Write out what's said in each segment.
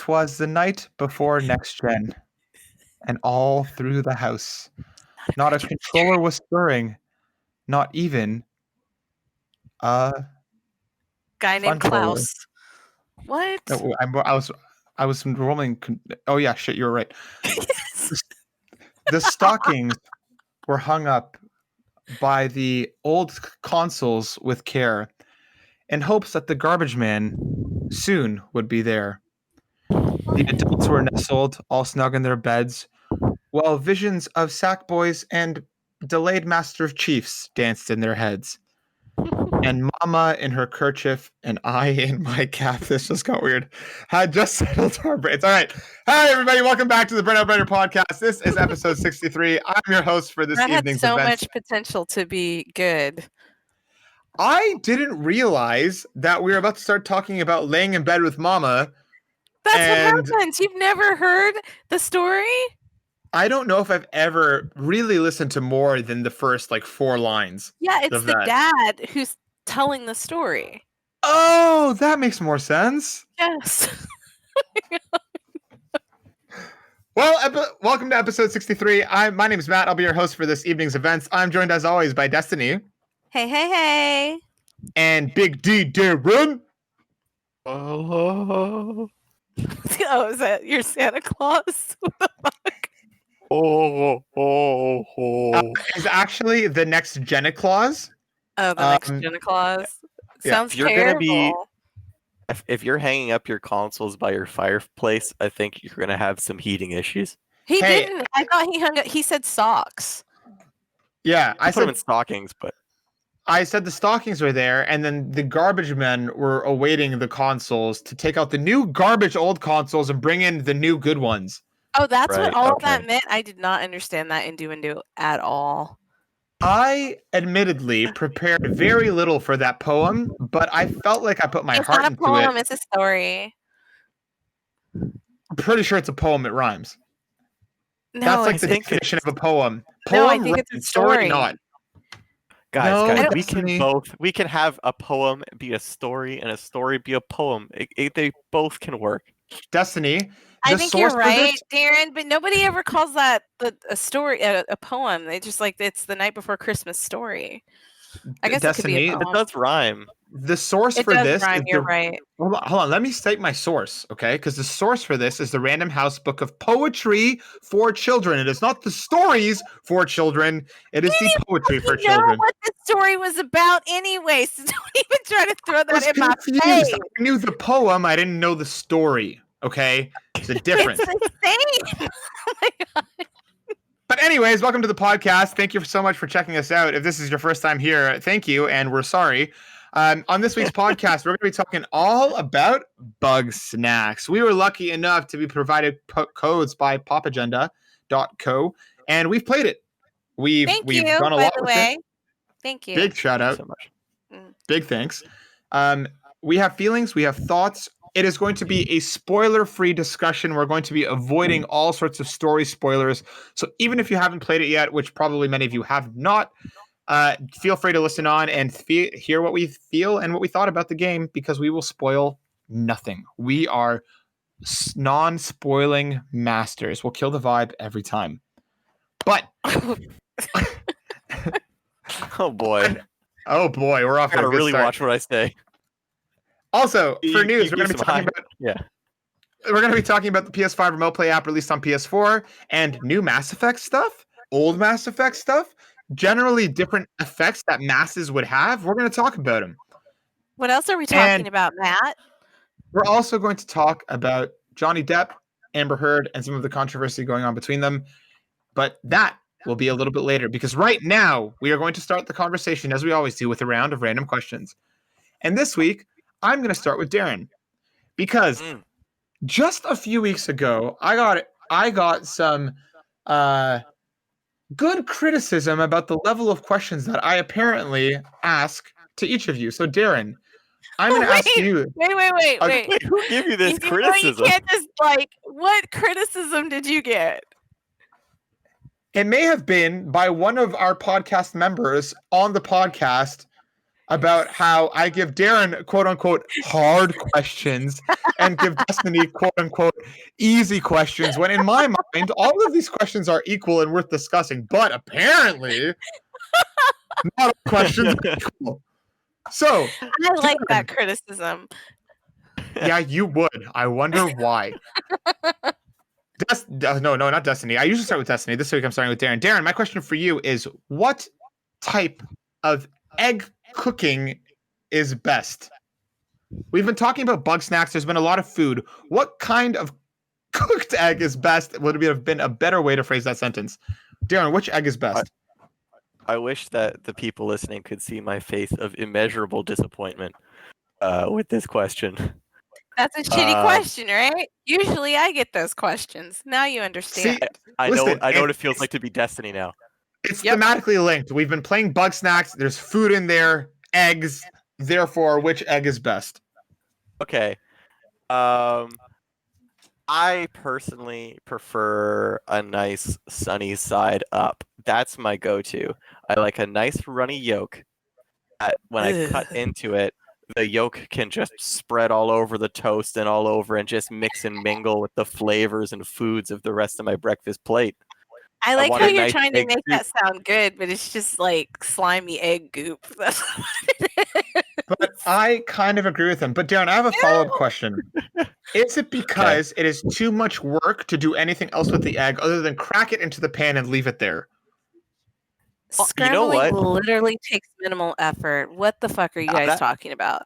'Twas the night before next gen, and all through the house, not a controller was stirring, not even a Guy named controller. Klaus. What? No, I was rolling. Oh yeah, shit, you were right. The stockings were hung up by the old consoles with care, in hopes that the garbage man soon would be there. The adults were nestled, all snug in their beds, while visions of Sackboys and delayed Master Chiefs danced in their heads. And Mama in her kerchief and I in my cap, this just got weird, had just settled our braids. All right. Hi, everybody. Welcome back to the Burnout Brighter podcast. This is episode 63. I'm your host for this That had evening's so event. much potential to be good. I didn't realize that we were about to start talking about laying in bed with Mama. That's And what happens. You've never heard the story? I don't know if I've ever really listened to more than the first like 4 lines. Yeah, it's of the that. dad who's telling the story. Oh, that makes more sense. Yes. Well, welcome to episode 63. My name is Matt. I'll be your host for this evening's events. I'm joined as always by Destiny. Hey. And Big D Darren. Oh, Oh, is that your Santa Claus? What the fuck? Is actually the next Jenna Claus. Oh, the next Santa Claus. yeah, Sounds if you're terrible. gonna be- if you're hanging up your consoles by your fireplace, I think you're gonna have some heating issues. He Hey. didn't. I thought he hung up. He said socks. Yeah, I put them in stockings, but I said the stockings were there, and then the garbage men were awaiting the consoles to take out the new garbage old consoles and bring in the new good ones. Oh, that's Right, what all of okay. that meant. I did not understand that in Do at all. I admittedly prepared very little for that poem, but I felt like I put my It's heart not a into poem. it. It's a story. I'm pretty sure it's a poem. It rhymes. No, That's like it's, the think definition of a poem. No, I Poem think it's a rhymes, story story. not. guys, No, we Destiny. can both. We can have a poem be a story and a story be a poem. They both can work. Destiny. I the think source you're for right, this- Darren. But nobody ever calls that a story, a poem. They just like it's the night before Christmas story. I guess Destiny, it could be a It poem. does rhyme. The source It for does this rhyme. is You're right. Hold on. Let me state my source, okay? Because the source for this is the Random House book of poetry for children. It is not the stories for children. It is the poetry for You know children. what the story was about anyway, so don't even try to throw I was that in my confused. face. I knew the poem. I didn't know the story. Okay, it's a difference. It's the same. Oh my God. But anyways, welcome to the podcast. Thank you so much for checking us out. If this is your first time here, thank you, and we're sorry. On this week's podcast, we're going to be talking all about Bugsnax. We were lucky enough to be provided codes by popagenda.co, and we've played it. We've Thank we've you, done a by lot the with way. it. Thank you. Big shout Thank out. you so much. Big thanks. We have feelings. We have thoughts. It is going to be a spoiler-free discussion. We're going to be avoiding all sorts of story spoilers. So even if you haven't played it yet, which probably many of you have not, feel free to listen on and hear what we feel and what we thought about the game, because we will spoil nothing. We are non-spoiling masters. We'll kill the vibe every time. But Oh boy, oh boy, we're off I to a gotta good really start. watch what I say. Also, for You- news, you we're going to give be some talking hype. about Yeah. We're going to be talking about the PS5 Remote Play app released on PS4 and new Mass Effect stuff, old Mass Effect stuff, generally different effects that masses would have. We're going to talk about them. What else are we talking about, Matt? We're also going to talk about Johnny Depp, Amber Heard, and some of the controversy going on between them. But that will be a little bit later, because right now we are going to start the conversation, as we always do, with a round of random questions. And this week, I'm going to start with Darren, because just a few weeks ago, I got some good criticism about the level of questions that I apparently ask to each of you. So, Darren, I'm going to ask you. Wait. Wait, who gave you this You know, criticism? you can't just what criticism did you get? It may have been by one of our podcast members on the podcast about how I give Darren quote unquote hard questions and give Destiny quote unquote easy questions, when in my mind all of these questions are equal and worth discussing, but apparently not all questions are equal. So I like that criticism. yeah, you would. I wonder why. No, not Destiny. I usually start with Destiny. This week I'm starting with Darren. Darren, my question for you is, what type of egg cooking is best? We've been talking about Bugsnax. There's been a lot of food. What kind of cooked egg is best? Would have been a better way to phrase that sentence? Darren, which egg is best? I wish that the people listening could see my face of immeasurable disappointment with this question. That's a shitty question, right? Usually I get those questions. Now you understand. See, I know what it feels like to be Destiny now. It's thematically linked. We've been playing Bugsnax. There's food in there, eggs. Therefore, which egg is best? Okay. I personally prefer a nice sunny side up. That's my go-to. I like a nice runny yolk. When I cut into it, the yolk can just spread all over the toast and all over and just mix and mingle with the flavors and foods of the rest of my breakfast plate. I like how you're trying to make that sound good, but it's just like slimy egg goop. That's what it is. But I kind of agree with him. But Darren, I have a follow-up question. Is it because it is too much work to do anything else with the egg other than crack it into the pan and leave it there? Scrambling literally takes minimal effort. What the fuck are you guys talking about?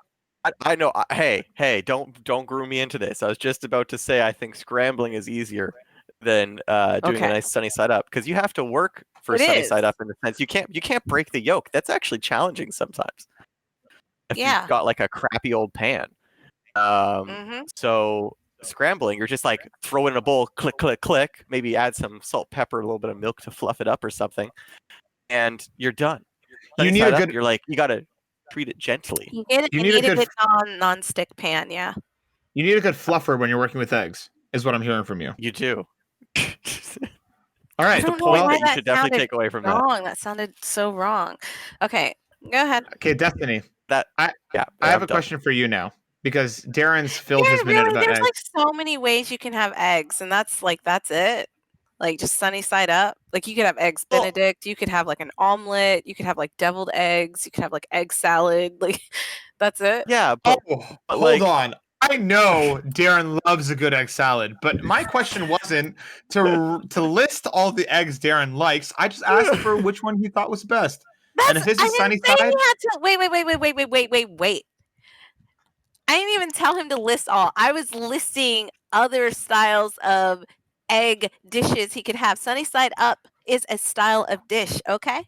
I know. Hey, don't groom me into this. I was just about to say I think scrambling is easier than doing a nice sunny side up, because you have to work for sunny side up in the sense you can't break the yolk. That's actually challenging sometimes. If you've got like a crappy old pan. So scrambling, you're just like throw it in a bowl, click, click, click, maybe add some salt, pepper, a little bit of milk to fluff it up or something, and you're done. You need a good. You're like, you gotta treat it gently. You need a good non-stick pan, yeah. You need a good fluffer when you're working with eggs, is what I'm hearing from you. You do. All right. The point that you should definitely take away from that. That sounded so wrong. Okay, go ahead. Okay, Destiny. I have a question for you now, because Darren's filled his minute about there's eggs. Like so many ways you can have eggs, and that's it. Like just sunny side up. Like you could have eggs Benedict, you could have like an omelet, you could have like deviled eggs, you could have like egg salad. Like that's it. Yeah, but hold on. I know Darren loves a good egg salad, but my question wasn't to list all the eggs Darren likes. I just asked for which one he thought was best. And if his is sunny side, wait. I didn't even tell him to list all. I was listing other styles of egg dishes he could have. Sunny side up is a style of dish, okay?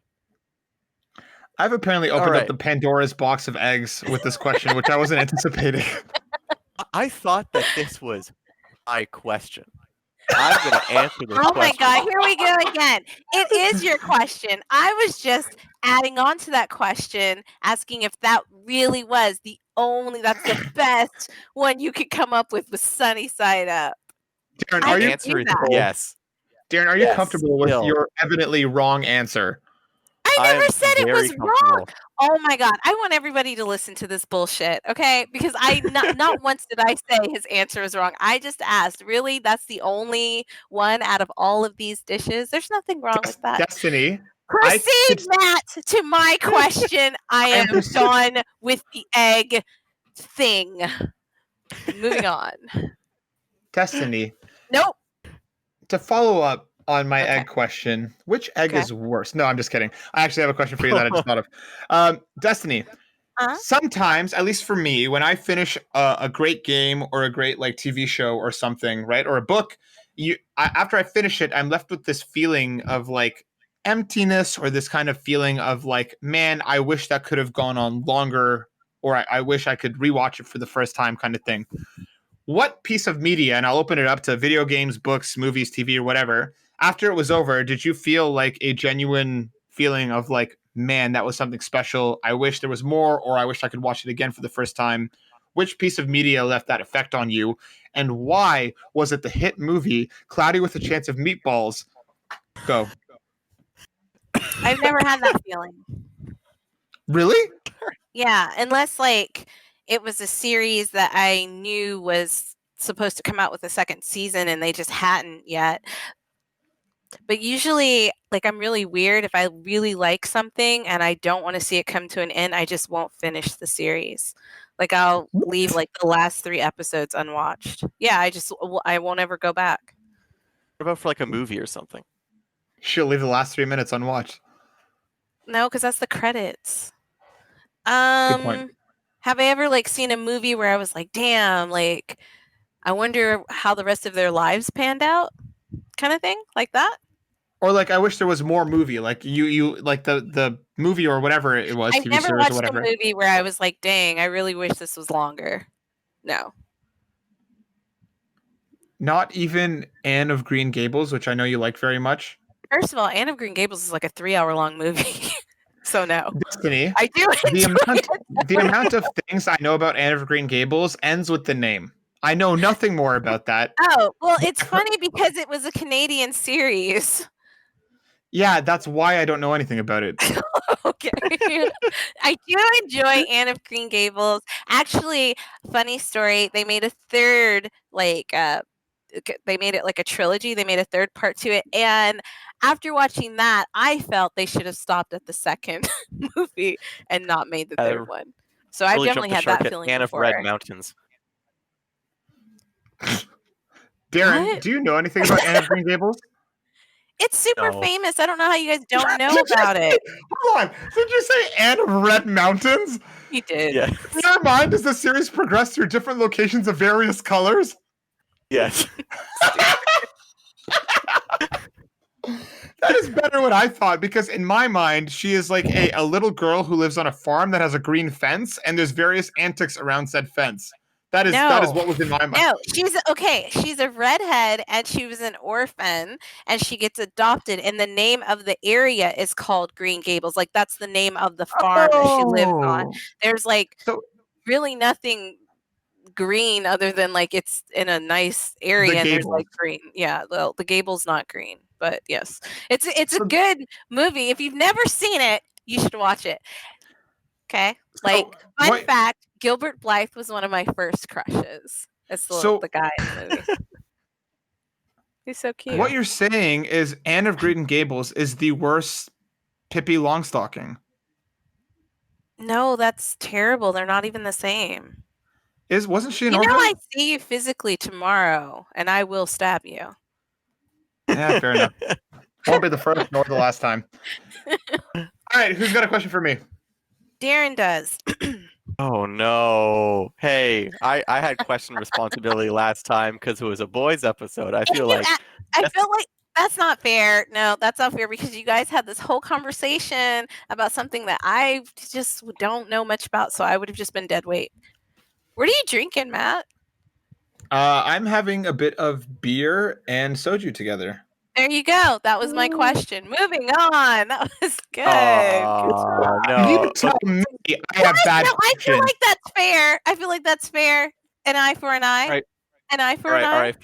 I've apparently opened up the Pandora's box of eggs with this question, which I wasn't anticipating. I thought that this was my question. I'm going to answer this question. Oh my God, here we go again. It is your question. I was just adding on to that question, asking if that really was that's the best one you could come up with sunny side up. Darren, are you answering yes? Darren, are you comfortable with your evidently wrong answer? I never said it was wrong. Oh my God. I want everybody to listen to this bullshit, okay? Because not once did I say his answer is wrong. I just asked, really? That's the only one out of all of these dishes? There's nothing wrong with that. Destiny. Proceed, Matt, to my question. I am done with the egg thing. Moving on. Destiny. Nope. To follow up on my egg question, which egg is worse? No, I'm just kidding. I actually have a question for you that I just thought of. Destiny, sometimes, at least for me, when I finish a great game or a great like TV show or something, right, or a book, after I finish it, I'm left with this feeling of like emptiness, or this kind of feeling of like, man, I wish that could have gone on longer, or I wish I could rewatch it for the first time, kind of thing. What piece of media, and I'll open it up to video games, books, movies, TV, or whatever, after it was over, did you feel like a genuine feeling of like, man, that was something special, I wish there was more, or I wish I could watch it again for the first time? Which piece of media left that effect on you? And why was it the hit movie Cloudy with a Chance of Meatballs? Go. I've never had that feeling. Really? Yeah, unless like it was a series that I knew was supposed to come out with a second season and they just hadn't yet. But usually, like, I'm really weird. If I really like something and I don't want to see it come to an end, I just won't finish the series. Like, I'll leave like the last 3 episodes unwatched. Yeah, I won't ever go back. What about for like a movie or something? She'll leave the last 3 minutes unwatched. No, because that's the credits. Good point. Have I ever like seen a movie where I was like, damn, like, I wonder how the rest of their lives panned out, kind of thing, like that? Or like, I wish there was more movie. Like you like the movie or whatever it was, I've TV never series or watched a whatever. movie where I was like, dang, I really wish this was longer. No. Not even Anne of Green Gables, which I know you like very much. First of all, Anne of Green Gables is like a 3-hour-long movie. So no. Destiny. I do enjoy The amount of things I know about Anne of Green Gables ends with the name. I know nothing more about that. Oh, well, it's funny because it was a Canadian series. Yeah, that's why I don't know anything about it. Okay. I do enjoy Anne of Green Gables. Actually, funny story, they made a third, like, they made it like a trilogy. They made a third part to it. And after watching that, I felt they should have stopped at the second movie and not made the third one. So I've Really definitely jumped the had shark that at feeling Anne of before. Red Mountains. Darren, What? do you know anything about Anne of Green Gables? It's super No. famous. I don't know how you guys don't know about it. Hold on. Did you say Anne of Red Mountains? You did. Yeah. In your mind, does the series progress through different locations of various colors? Yes. That is better what I thought, because in my mind, she is like a little girl who lives on a farm that has a green fence, and there's various antics around said fence. That is what was in my mind. No, she's a redhead and she was an orphan and she gets adopted and the name of the area is called Green Gables. Like that's the name of the farm that she lives on. There's like really nothing green other than like it's in a nice area and there's like green. Yeah, well, the Gable's not green, but yes. It's a good movie. If you've never seen it, you should watch it. Okay? Like fun fact, Gilbert Blythe was one of my first crushes. It's the guy in the movie. He's so cute. What you're saying is Anne of Green Gables is the worst Pippi Longstocking. No, that's terrible. They're not even the same. Wasn't she an orphan? I see you physically tomorrow, and I will stab you. Yeah, fair enough. Won't be the first nor the last time. All right, who's got a question for me? Darren does. Oh no! Hey, I had question responsibility last time because it was a boys episode. I feel like that's not fair. No, that's not fair because you guys had this whole conversation about something that I just don't know much about, so I would have just been dead weight. What are you drinking, Matt? I'm having a bit of beer and soju together. There you go. That was my question. Moving on. That was good. No. You tell me I have bad I feel like that's fair. I feel like that's fair. An eye for an eye. Right. An eye for an eye. All right.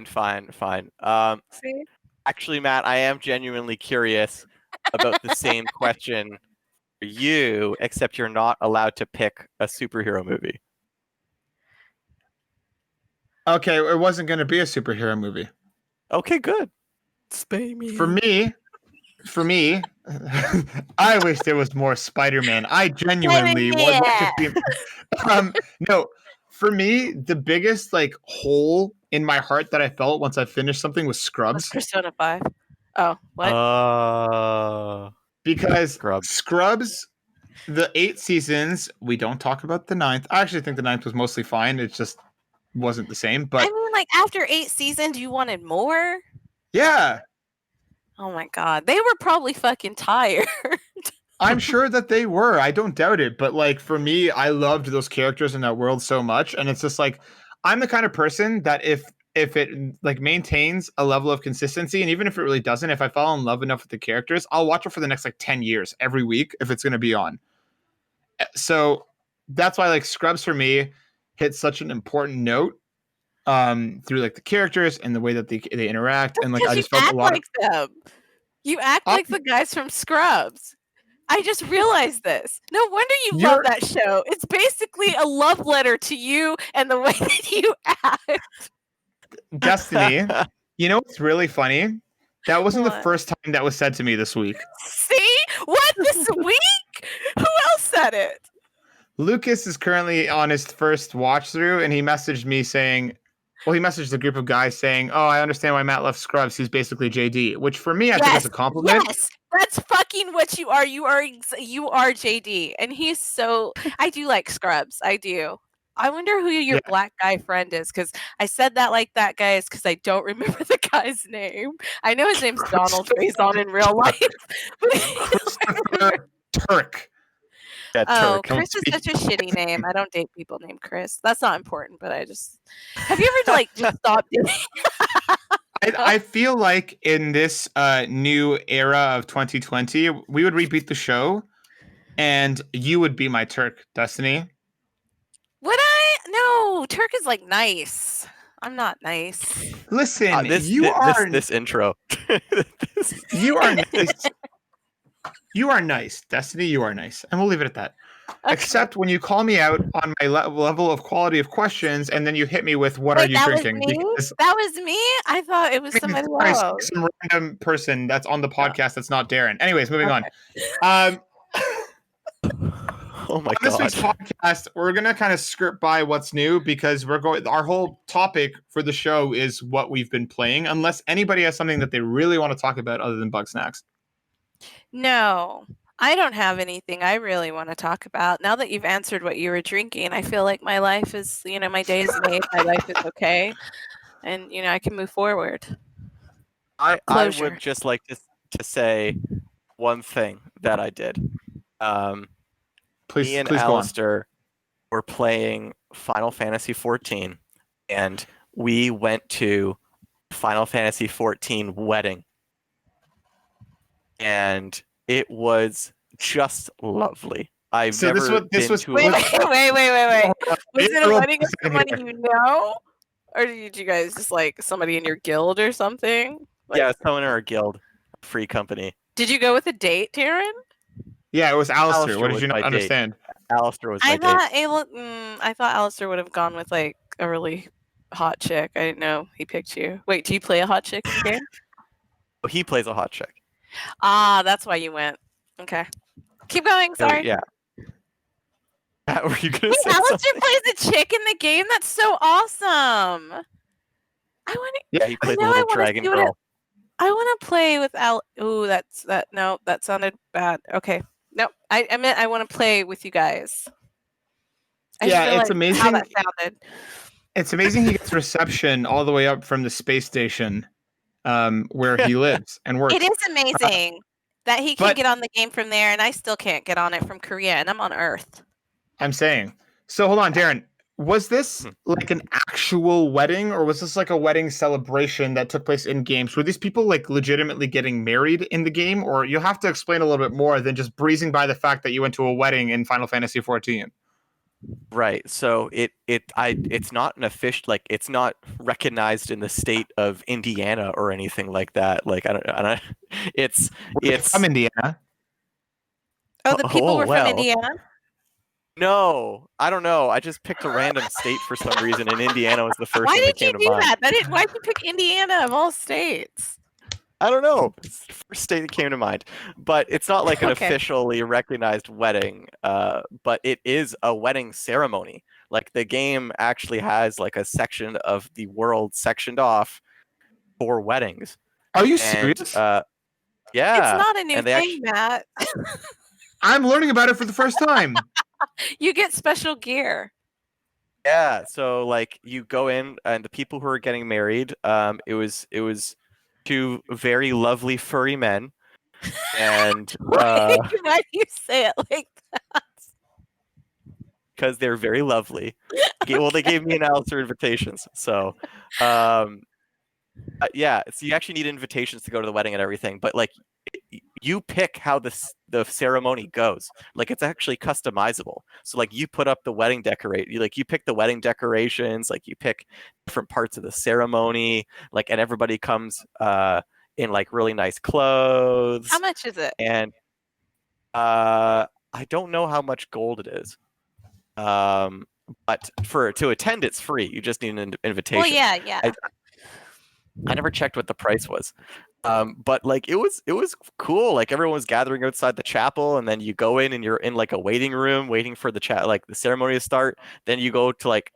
Fine. See? Actually, Matt, I am genuinely curious about the same question for you, except you're not allowed to pick a superhero movie. Okay, it wasn't going to be a superhero movie. Okay, good. Spay me. For me, I wish there was more Spider-Man. I genuinely want to see. No, for me, the biggest like hole in my heart that I felt once I finished something was Scrubs. Persona 5. Oh, what? Because Scrubs, the 8 seasons, we don't talk about the 9th. I actually think the 9th was mostly fine. It just wasn't the same. But I mean, like after 8 seasons, you wanted more? Yeah. Oh my god, they were probably fucking tired. I'm sure that they were. I don't doubt it. But like for me, I loved those characters in that world so much, and it's just like I'm the kind of person that if it like maintains a level of consistency, and even if it really doesn't, if I fall in love enough with the characters, I'll watch it for the next like 10 years every week if it's going to be on. So that's why like Scrubs for me hit such an important note through like the characters and the way that they interact, and like I just felt a lot like them. You act like the guys from Scrubs. I just realized this. No wonder you love that show. It's basically a love letter to you and the way that you act. Destiny, you know what's really funny? That wasn't the first time that was said to me this week. See? What, this week? Who else said it? Lucas is currently on his first watch through, and he messaged me saying, well, he messaged a group of guys saying, oh, I understand why Matt left Scrubs. He's basically JD, which for me, I think is a compliment. Yes, that's fucking what you are. You are JD. And he's so, I do like Scrubs. I do. I wonder who your black guy friend is, because I said that like that, guys, because I don't remember the guy's name. I know his name's Donald based on in real life. Christopher Turk. Oh, Chris is such a shitty name. I don't date people named Chris. That's not important, but I just... Have you ever like just stopped dating? I feel like in this new era of 2020, we would repeat the show, and you would be my Turk, Destiny. Would I? No, Turk is like nice. I'm not nice. Listen, this intro. You are nice. You are nice, Destiny. You are nice, and we'll leave it at that. Okay. Except when you call me out on my level of quality of questions, and then you hit me with "What are you drinking?" That was me. I thought it was somebody else. Some random person that's on the podcast that's not Darren. Anyways, moving on. Oh my god! This week's podcast, we're gonna kind of skirt by what's new because our whole topic for the show is what we've been playing. Unless anybody has something that they really want to talk about other than Bugsnax. No, I don't have anything I really want to talk about. Now that you've answered what you were drinking, I feel like my life is, my day is made. My life is okay. And, I can move forward. I would just like to say one thing that I did. Me and Alistair were playing Final Fantasy XIV, and we went to Final Fantasy XIV wedding. And it was just lovely. I've never been to a Wait. Was it a wedding of somebody you know? Or did you guys just like somebody in your guild or something? Yeah, someone in our guild. Free company. Did you go with a date, Taryn? Yeah, it was Alistair. What did you not understand? Alistair was my date. I thought Alistair would have gone with like a really hot chick. I didn't know he picked you. Wait, do you play a hot chick in the game? Oh, he plays a hot chick. Ah, that's why you went. Okay. Keep going. Sorry. Yeah. What were you gonna say? Alistair plays a chick in the game. That's so awesome. I want to. Yeah, he plays a little dragon girl. I want to play with Oh, no, that sounded bad. Okay. No, I meant I want to play with you guys. It's amazing how that sounded. It's amazing he gets reception all the way up from the space station. Where he lives and works. It is amazing that he can get on the game from there, and I still can't get on it from Korea, and I'm on Earth. I'm saying. So hold on, Darren. Was this like an actual wedding, or was this like a wedding celebration that took place in games? Were these people like legitimately getting married in the game, or you'll have to explain a little bit more than just breezing by the fact that you went to a wedding in Final Fantasy XIV? Right. So it's not an official, like it's not recognized in the state of Indiana or anything like that. Like I don't it's from Indiana. Oh, the people were from Indiana? No, I don't know. I just picked a random state for some reason, and Indiana was the first thing that came to mind. Why did you do that? Why did you pick Indiana of all states? I don't know. It's the first state that came to mind. But it's not like an officially recognized wedding, but it is a wedding ceremony. Like the game actually has like a section of the world sectioned off for weddings. Are you serious? Yeah. It's not a new thing, Matt. I'm learning about it for the first time. You get special gear. Yeah, so like you go in, and the people who are getting married, it was two very lovely furry men, and why do you say it like that? Because they're very lovely. Well, they gave me an Alistair invitations, so yeah. So you actually need invitations to go to the wedding and everything, but like you pick how the ceremony goes. Like it's actually customizable. So like you put up the wedding you pick the wedding decorations, like you pick different parts of the ceremony, like, and everybody comes in like really nice clothes. How much is it? And I don't know how much gold it is. But to attend, it's free. You just need an invitation. Well, yeah. I never checked what the price was. But like it was cool. Like everyone was gathering outside the chapel, and then you go in and you're in like a waiting room waiting for the ceremony to start. Then you go to like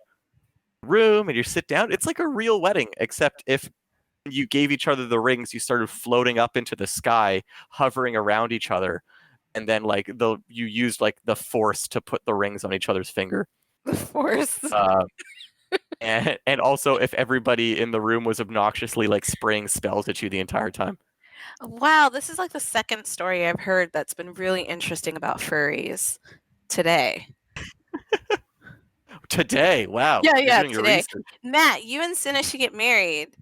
room and you sit down. It's like a real wedding, except if you gave each other the rings, you started floating up into the sky, hovering around each other, and then like you used like the force to put the rings on each other's finger. The force. And also if everybody in the room was obnoxiously like spraying spells at you the entire time. Wow, this is like the second story I've heard that's been really interesting about furries today. Today, wow. Yeah, today. Matt, you and Cinna should get married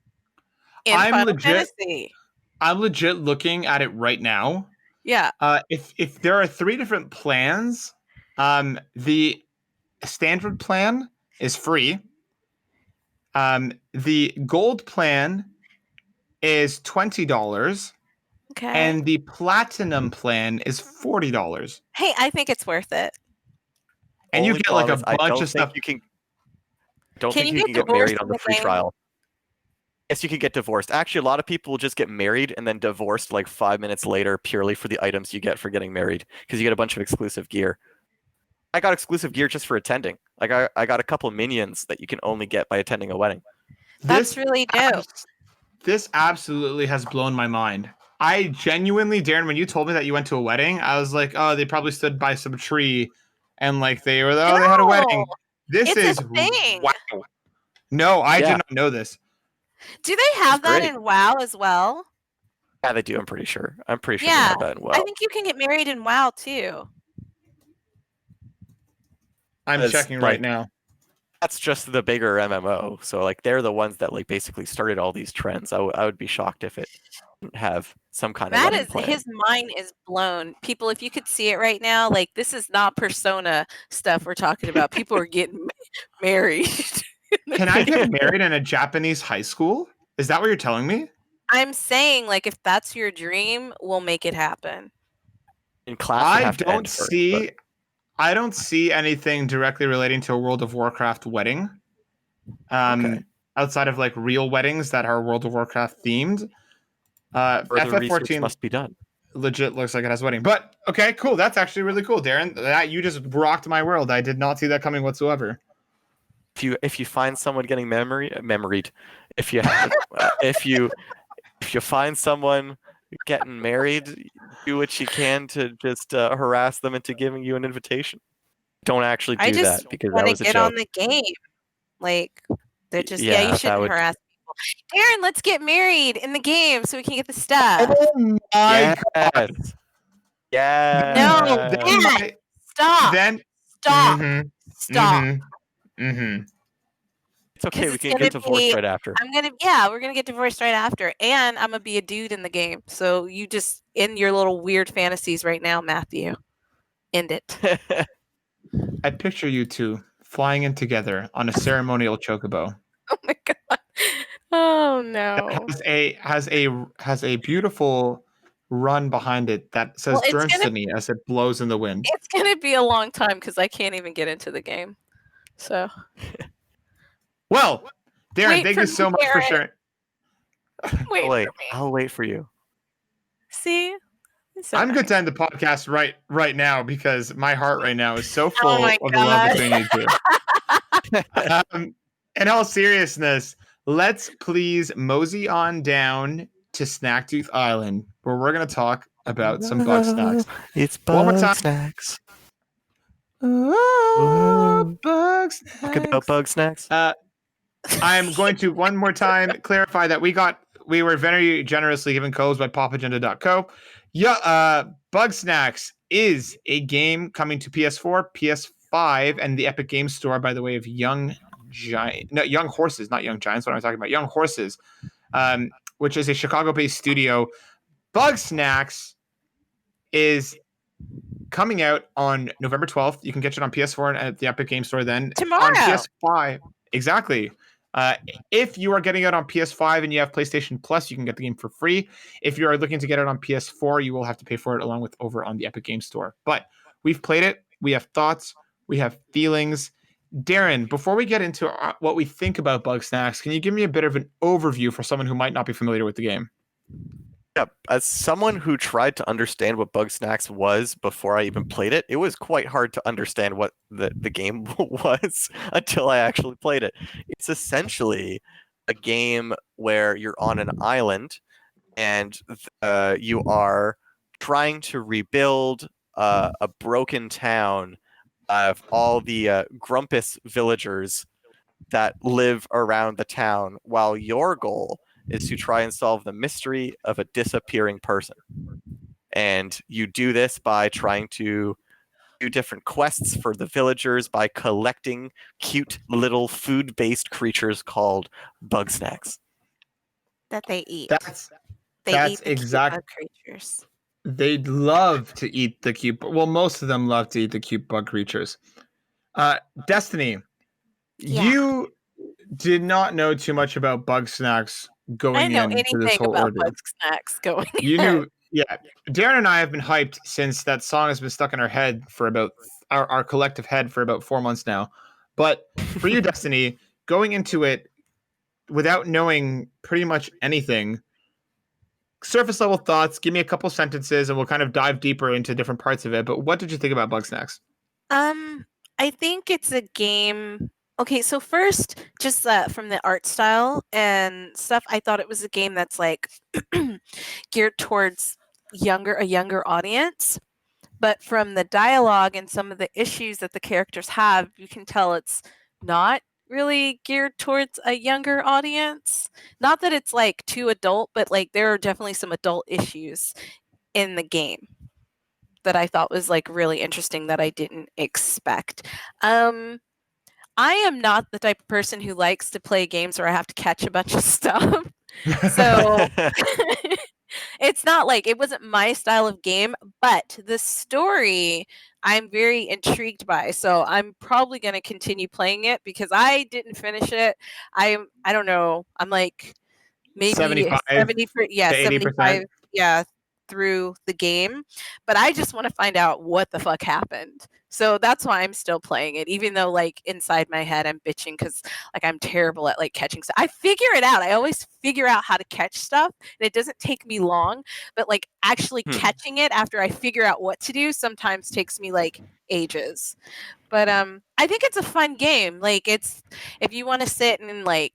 in Final Fantasy. I'm legit looking at it right now. Yeah. If there are 3 different plans, the standard plan is free. The gold plan is $20. Okay. And the platinum plan is $40. Hey, I think it's worth it. And Only you get like a bunch of stuff. Don't think you can get married on the free trial. Yes, you can get divorced. Actually, a lot of people will just get married and then divorced like 5 minutes later purely for the items you get for getting married, because you get a bunch of exclusive gear. I got exclusive gear just for attending. Like I got a couple minions that you can only get by attending a wedding. That's really dope. This absolutely has blown my mind. I genuinely, Darren, when you told me that you went to a wedding, I was like, oh, they probably stood by some tree and like they had a wedding. This is a thing. Wow. No, I did not know this. Do they have that in WoW as well? Yeah, they do. I'm pretty sure. They have that in WoW. I think you can get married in WoW too. I'm checking right now. That's just the bigger MMO. So like they're the ones that like basically started all these trends. I would be shocked if it didn't have some kind of wedding plan. His mind is blown. People, if you could see it right now, like this is not Persona stuff we're talking about. People are getting married. Can I get married in a Japanese high school? Is that what you're telling me? I'm saying, like, if that's your dream, we'll make it happen. In class, I don't see anything directly relating to a World of Warcraft wedding. Outside of like real weddings that are World of Warcraft themed. FF14 must be done. Legit looks like it has a wedding. But okay, cool. That's actually really cool, Darren. That you just rocked my world. I did not see that coming whatsoever. If you find someone getting married, if you find someone getting married, do what you can to just harass them into giving you an invitation. Don't actually do that because that was a joke. Get on the game. Like they're just you shouldn't harass people. Darren, let's get married in the game so we can get the stuff. Oh my God. Yeah. No. Stop. Stop. Mm-hmm. Stop. Mm-hmm. Mm-hmm. It's okay. We can get divorced right after. We're gonna get divorced right after, and I'm gonna be a dude in the game. So you just in your little weird fantasies right now, Matthew. End it. I picture you two flying in together on a ceremonial chocobo. Oh my God! Oh no! Has a beautiful run behind it that says Destiny as it blows in the wind. It's gonna be a long time because I can't even get into the game. So. Well, Darren, thank you so much for sharing. I'll wait for you. See? I'm good to end the podcast right now because my heart right now is so full of the love between you two. In all seriousness, let's please mosey on down to Snaktooth Island, where we're going to talk about some Bugsnax. It's Bugsnax. Oh, Bugsnax. Talk about Bugsnax. I'm going to one more time clarify that we were very generously given codes by popagenda.co. Yeah, Bugsnax is a game coming to PS4, PS5, and the Epic Games Store by the way of Young Horses, not Young Giants. What am I talking about? Young Horses, which is a Chicago-based studio. Bugsnax is coming out on November 12th. You can get it on PS4 and at the Epic Games Store then. Tomorrow. On PS5. Exactly. If you are getting it on PS5 and you have PlayStation Plus, you can get the game for free. If you are looking to get it on PS4, you will have to pay for it along with over on the Epic Game Store. But we've played it. We have thoughts. We have feelings. Darren, before we get into what we think about Bugsnax, can you give me a bit of an overview for someone who might not be familiar with the game? Yeah, as someone who tried to understand what Bugsnax was before I even played it, it was quite hard to understand what the game was until I actually played it. It's essentially a game where you're on an island and you are trying to rebuild a broken town of all the grumpus villagers that live around the town, while your goal is to try and solve the mystery of a disappearing person. And you do this by trying to do different quests for the villagers by collecting cute little food-based creatures called Bugsnax. That they eat. That's eat the cute bug creatures. They love to eat the cute. Well, most of them love to eat the cute bug creatures. Destiny, you did not know too much about Bugsnax going into this whole ordeal. Bugsnax going. You knew, yeah. Darren and I have been hyped since that song has been stuck in our head for about our collective head for about 4 months now. But for you, Destiny, going into it without knowing pretty much anything, surface level thoughts, give me a couple sentences and we'll kind of dive deeper into different parts of it. But what did you think about Bugsnax? I think it's a game. Okay, so first, just from the art style and stuff, I thought it was a game that's like geared towards a younger audience. But from the dialogue and some of the issues that the characters have, you can tell it's not really geared towards a younger audience. Not that it's like too adult, but like there are definitely some adult issues in the game that I thought was like really interesting that I didn't expect. I am not the type of person who likes to play games where I have to catch a bunch of stuff. So it's not like it wasn't my style of game, but the story I'm very intrigued by. So I'm probably going to continue playing it because I didn't finish it. I don't know. I'm like maybe 75 75 through the game, but I just want to find out what the fuck happened. So that's why I'm still playing it, even though like inside my head I'm bitching because like I'm terrible at like catching stuff. I figure it out. I always figure out how to catch stuff, and it doesn't take me long. But like actually catching it after I figure out what to do sometimes takes me like ages. But I think it's a fun game. Like it's if you want to sit and like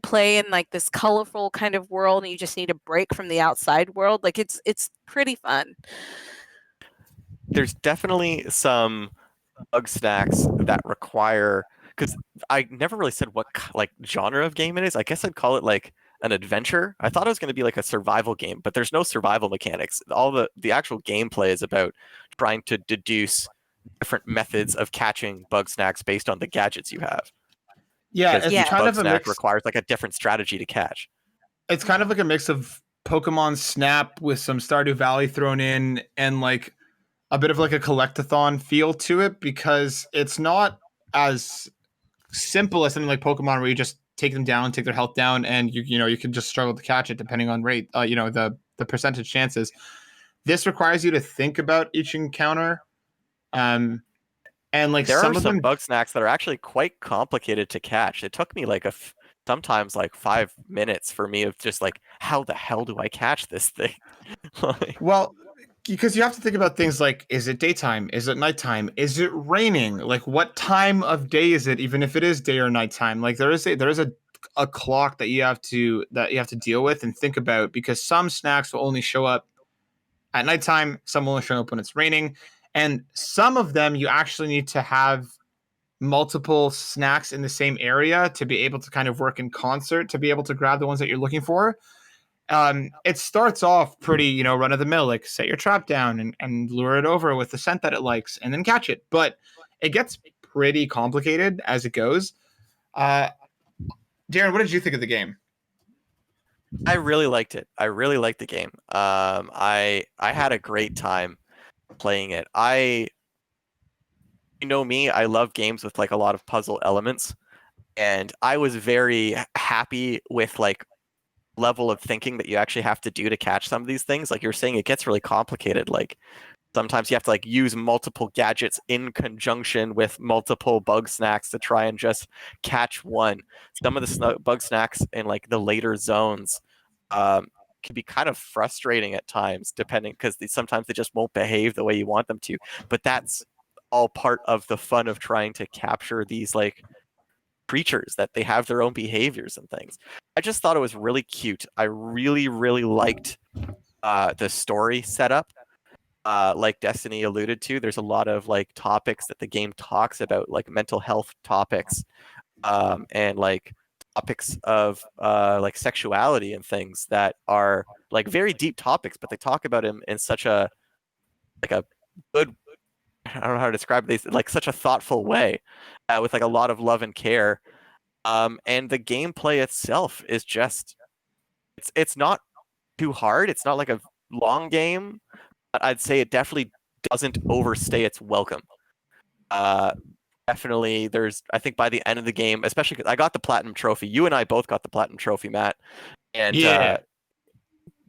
play in like this colorful kind of world and you just need a break from the outside world, like it's pretty fun. There's definitely some Bugsnax that require, because I never really said what like genre of game it is. I guess I'd call it like an adventure. I thought it was going to be like a survival game, but there's no survival mechanics. All the actual gameplay is about trying to deduce different methods of catching Bugsnax based on the gadgets you have. Yeah, each Bugsnax requires like a different strategy to catch. It's kind of like a mix of Pokemon Snap with some Stardew Valley thrown in and like a bit of like a collectathon feel to it, because it's not as simple as something like Pokemon where you just take them down, take their health down, and you can just struggle to catch it depending on rate, the percentage chances. This requires you to think about each encounter. And like there are some Bugsnax that are actually quite complicated to catch. It took me like sometimes like 5 minutes for me of just like, how the hell do I catch this thing? Well, because you have to think about things like, is it daytime? Is it nighttime? Is it raining? Like what time of day is it? Even if it is day or nighttime, like there is a clock that you have to deal with and think about, because some snacks will only show up at nighttime. Some will only show up when it's raining. And some of them you actually need to have multiple snacks in the same area to be able to kind of work in concert to be able to grab the ones that you're looking for. It starts off pretty, run of the mill, like set your trap down and lure it over with the scent that it likes and then catch it. But it gets pretty complicated as it goes. Darren, what did you think of the game? I really liked it. I really liked the game. I had a great time playing it. You know me, I love games with like a lot of puzzle elements. and I was very happy with like level of thinking that you actually have to do to catch some of these things. Like you're saying, it gets really complicated. Like sometimes you have to like use multiple gadgets in conjunction with multiple Bugsnax to try and just catch one. Some of the Bugsnax in like the later zones can be kind of frustrating at times, depending because sometimes they just won't behave the way you want them to. But that's all part of the fun of trying to capture these like creatures, that they have their own behaviors and things. I just thought it was really cute. I really, really liked the story setup. Like Destiny alluded to, there's a lot of like topics that the game talks about, like mental health topics, and like topics of like sexuality and things that are like very deep topics, but they talk about him in such a like a good, I don't know how to describe these, like such a thoughtful way, with like a lot of love and care. And the gameplay itself is just it's not too hard. It's not like a long game, but I'd say it definitely doesn't overstay its welcome. Definitely, I think by the end of the game, especially because I got the platinum trophy. You and I both got the platinum trophy, Matt. And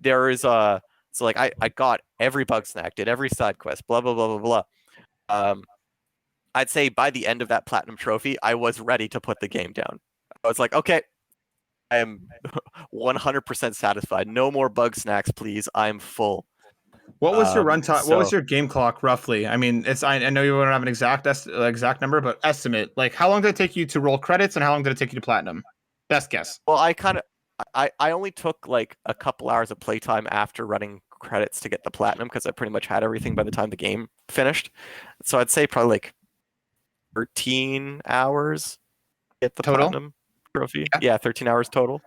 there is so like I got every Bugsnax, did every side quest, blah blah blah blah blah. I'd say by the end of that platinum trophy, I was ready to put the game down. I was like, okay, I am 100% satisfied. No more Bugsnax, please. I'm full. What was your runtime? What was your game clock roughly? I mean, I know you don't have an exact number, but estimate. Like, how long did it take you to roll credits, and how long did it take you to platinum? Best guess. Well, I only took like a couple hours of playtime after running credits to get the platinum, because I pretty much had everything by the time the game finished. So I'd say probably like 13 hours to get the total platinum trophy. Yeah, 13 hours total.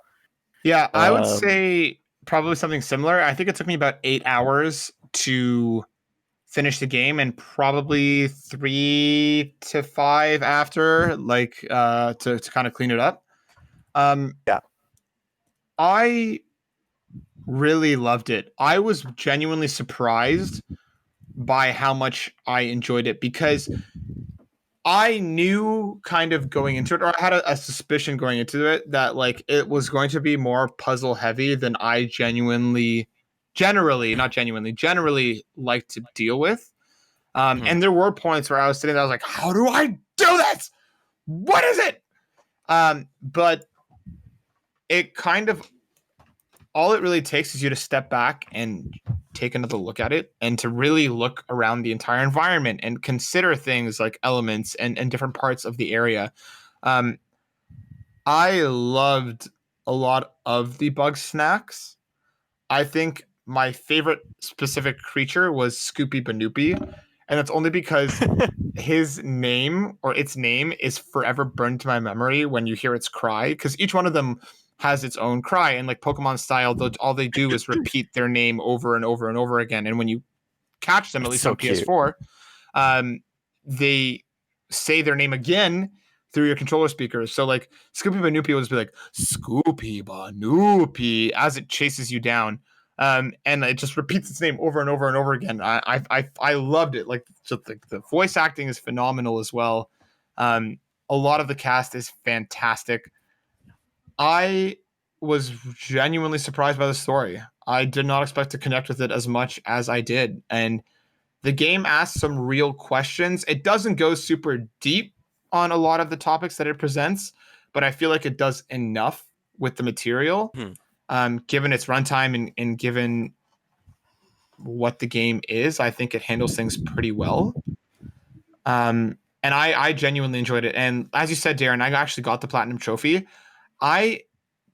Yeah, I would say probably something similar. I think it took me about 8 hours to finish the game, and probably 3 to 5 after, like to kind of clean it up. Yeah. I really loved it. I was genuinely surprised by how much I enjoyed it, because I knew kind of going into it, or I had a suspicion going into it, that like it was going to be more puzzle heavy than I generally like to deal with. And there were points where I was sitting there, I was like, how do I do this? What is it? But it kind of, all it really takes is you to step back and take another look at it, and to really look around the entire environment and consider things like elements and different parts of the area. I loved a lot of the Bugsnax. I think my favorite specific creature was Scoopy Banoopy, and that's only because his name, or its name, is forever burned to my memory when you hear its cry, because each one of them has its own cry, and like Pokemon style, all they do is repeat their name over and over and over again. And when you catch them, at least so on PS4, they say their name again through your controller speakers. So like Scoopy Banoopy will just be like Scoopy Banoopy as it chases you down. And it just repeats its name over and over and over again. I loved it. Like, just the voice acting is phenomenal as well. A lot of the cast is fantastic. I was genuinely surprised by the story. I did not expect to connect with it as much as I did. And the game asks some real questions. It doesn't go super deep on a lot of the topics that it presents, but I feel like it does enough with the material, given its runtime and given what the game is. I think it handles things pretty well. And I genuinely enjoyed it. And as you said, Darren, I actually got the platinum trophy. I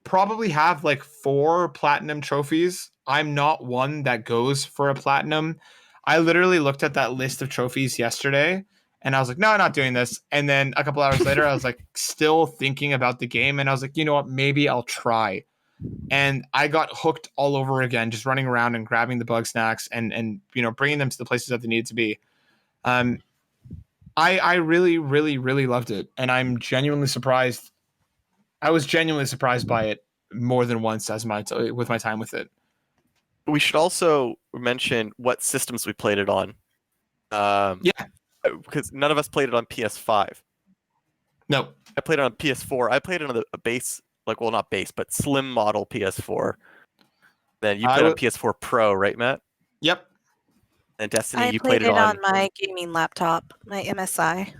probably have like 4 platinum trophies. I'm not one that goes for a platinum. I literally looked at that list of trophies yesterday, and I was like, no, I'm not doing this. And then a couple hours later, I was like, still thinking about the game, and I was like, you know what, maybe I'll try. And I got hooked all over again, just running around and grabbing the Bugsnax and bringing them to the places that they need to be. I really, really, really loved it, and I'm genuinely surprised. I was genuinely surprised by it more than once with my time with it. We should also mention what systems we played it on. Yeah, because none of us played it on PS5. No. I played it on PS4. I played it on a base, not base, but slim model PS4. Then you played on PS4 Pro, right, Matt? Yep. And Destiny, I you played played it on my gaming laptop, my MSI.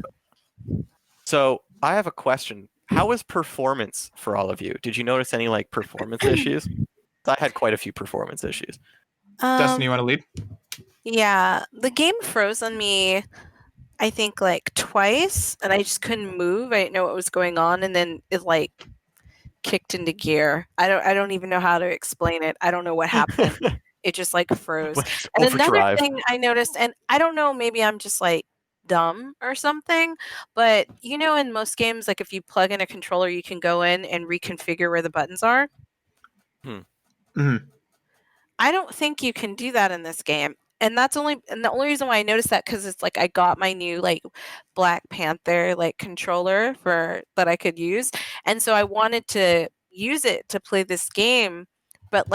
So I have a question. How was performance for all of you? Did you notice any performance issues? I had quite a few performance issues. Destiny, you want to lead? Yeah, the game froze on me, I think twice, and I just couldn't move. I didn't know what was going on, and then it kicked into gear. I don't even know how to explain it. I don't know what happened. It just froze. And another thing I noticed, and I don't know, maybe I'm just dumb or something, but in most games, if you plug in a controller, you can go in and reconfigure where the buttons are. Mm-hmm. I don't think you can do that in this game. And the only reason why I noticed that, because it's I got my new Black Panther controller that I could use, and so I wanted to use it to play this game, but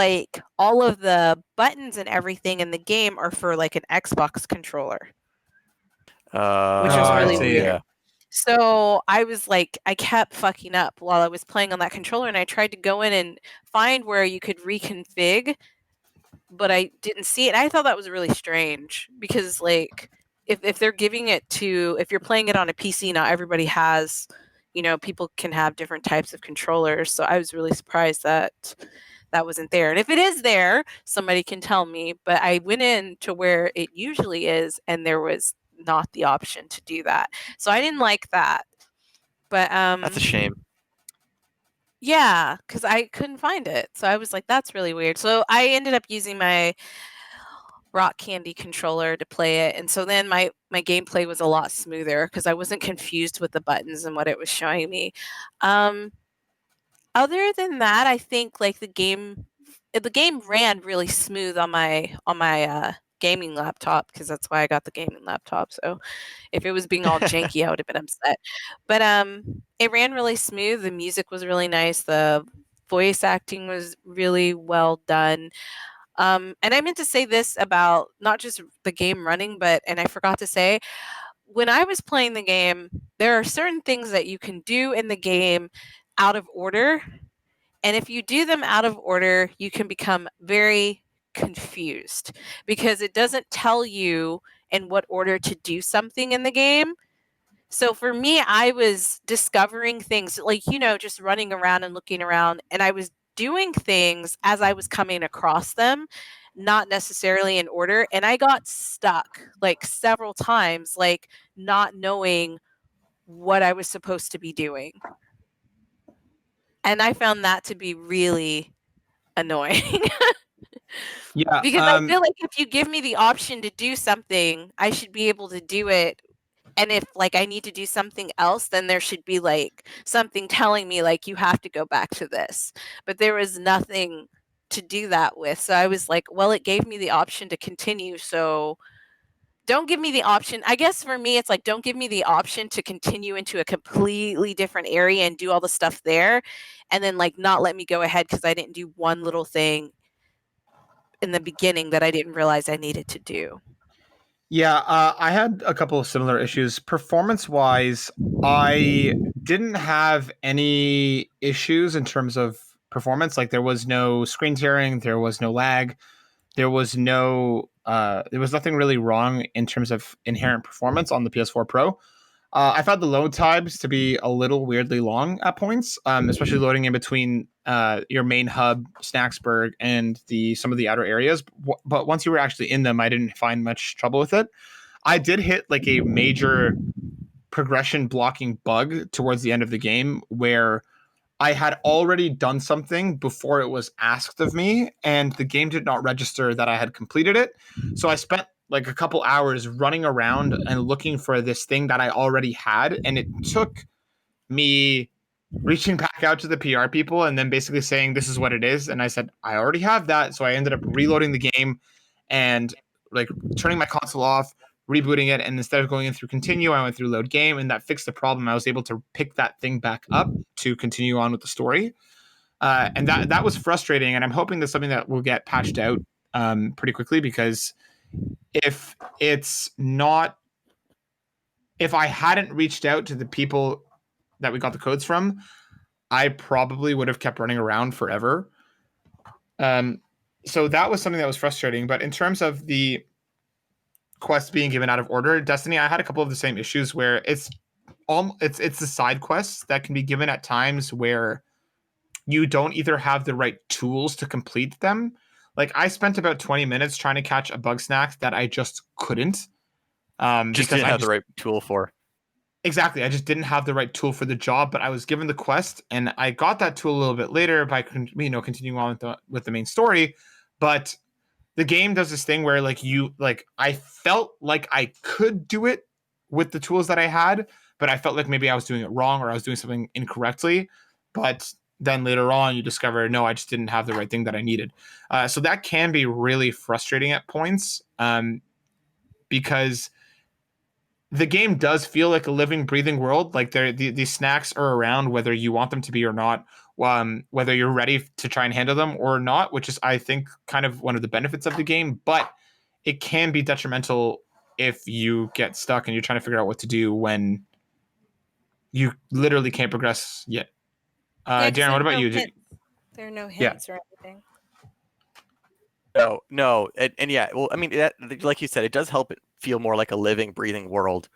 all of the buttons and everything in the game are for an Xbox controller, which was really weird. Yeah. So I was I kept fucking up while I was playing on that controller, and I tried to go in and find where you could reconfigure, but I didn't see it. I thought that was really strange, because if they're giving it to, if you're playing it on a PC, not everybody has, people can have different types of controllers. So I was really surprised that that wasn't there. And if it is there, somebody can tell me. But I went in to where it usually is, and there was not the option to do that. So I didn't like that. But that's a shame. Yeah, because I couldn't find it. So I was like, that's really weird. So I ended up using my Rock Candy controller to play it. And so then my gameplay was a lot smoother, because I wasn't confused with the buttons and what it was showing me. Other than that, I think the game ran really smooth on my gaming laptop, because that's why I got the gaming laptop. So if it was being all janky, I would have been upset. But it ran really smooth. The music was really nice. The voice acting was really well done. And I meant to say this about not just the game running, and I forgot to say, when I was playing the game, there are certain things that you can do in the game out of order. And if you do them out of order, you can become very confused, because it doesn't tell you in what order to do something in the game. So for me, I was discovering things just running around and looking around, and I was doing things as I was coming across them, not necessarily in order. And I got stuck several times, not knowing what I was supposed to be doing. And I found that to be really annoying. Yeah. Because I feel if you give me the option to do something, I should be able to do it. And if I need to do something else, then there should be something telling me you have to go back to this. But there was nothing to do that with. So I was well, it gave me the option to continue. So don't give me the option. I guess for me, it's don't give me the option to continue into a completely different area and do all the stuff there, and then not let me go ahead because I didn't do one little thing in the beginning that I didn't realize I needed to do. Yeah, I had a couple of similar issues. Performance-wise, I didn't have any issues in terms of performance. There was no screen tearing, there was no lag, there was nothing really wrong in terms of inherent performance on the PS4 Pro. I found the load times to be a little weirdly long at points, especially loading in between your main hub, Snacksburg, and some of the outer areas. But once you were actually in them, I didn't find much trouble with it. I did hit a major progression blocking bug towards the end of the game, where I had already done something before it was asked of me, and the game did not register that I had completed it. So I spent a couple hours running around and looking for this thing that I already had, and it took me reaching back out to the PR people and then basically saying, this is what it is. And I said, I already have that. So I ended up reloading the game and turning my console off, rebooting it, and instead of going in through continue, I went through load game, and that fixed the problem. I was able to pick that thing back up to continue on with the story, and that was frustrating. And I'm hoping that's something that will get patched out pretty quickly, because if I hadn't reached out to the people that we got the codes from, I probably would have kept running around forever. So that was something that was frustrating. But in terms of the quests being given out of order, Destiny, I had a couple of the same issues where it's the side quests that can be given at times where you don't either have the right tools to complete them. Like I spent about 20 minutes trying to catch a Bugsnax that I just couldn't. Just didn't have the right tool for. Exactly. I just didn't have the right tool for the job, but I was given the quest and I got that tool a little bit later by continuing on with the main story. But the game does this thing where I felt like I could do it with the tools that I had, but I felt like maybe I was doing it wrong or I was doing something incorrectly. But then later on you discover, no, I just didn't have the right thing that I needed. So that can be really frustrating at points, because the game does feel like a living, breathing world. Like these snacks are around whether you want them to be or not, whether you're ready to try and handle them or not, which is, I think, kind of one of the benefits of the game. But it can be detrimental if you get stuck and you're trying to figure out what to do when you literally can't progress yet. Darren, what about you? There are no hints or anything. No, and yeah, well, I mean, like you said, it does help it feel more like a living, breathing world.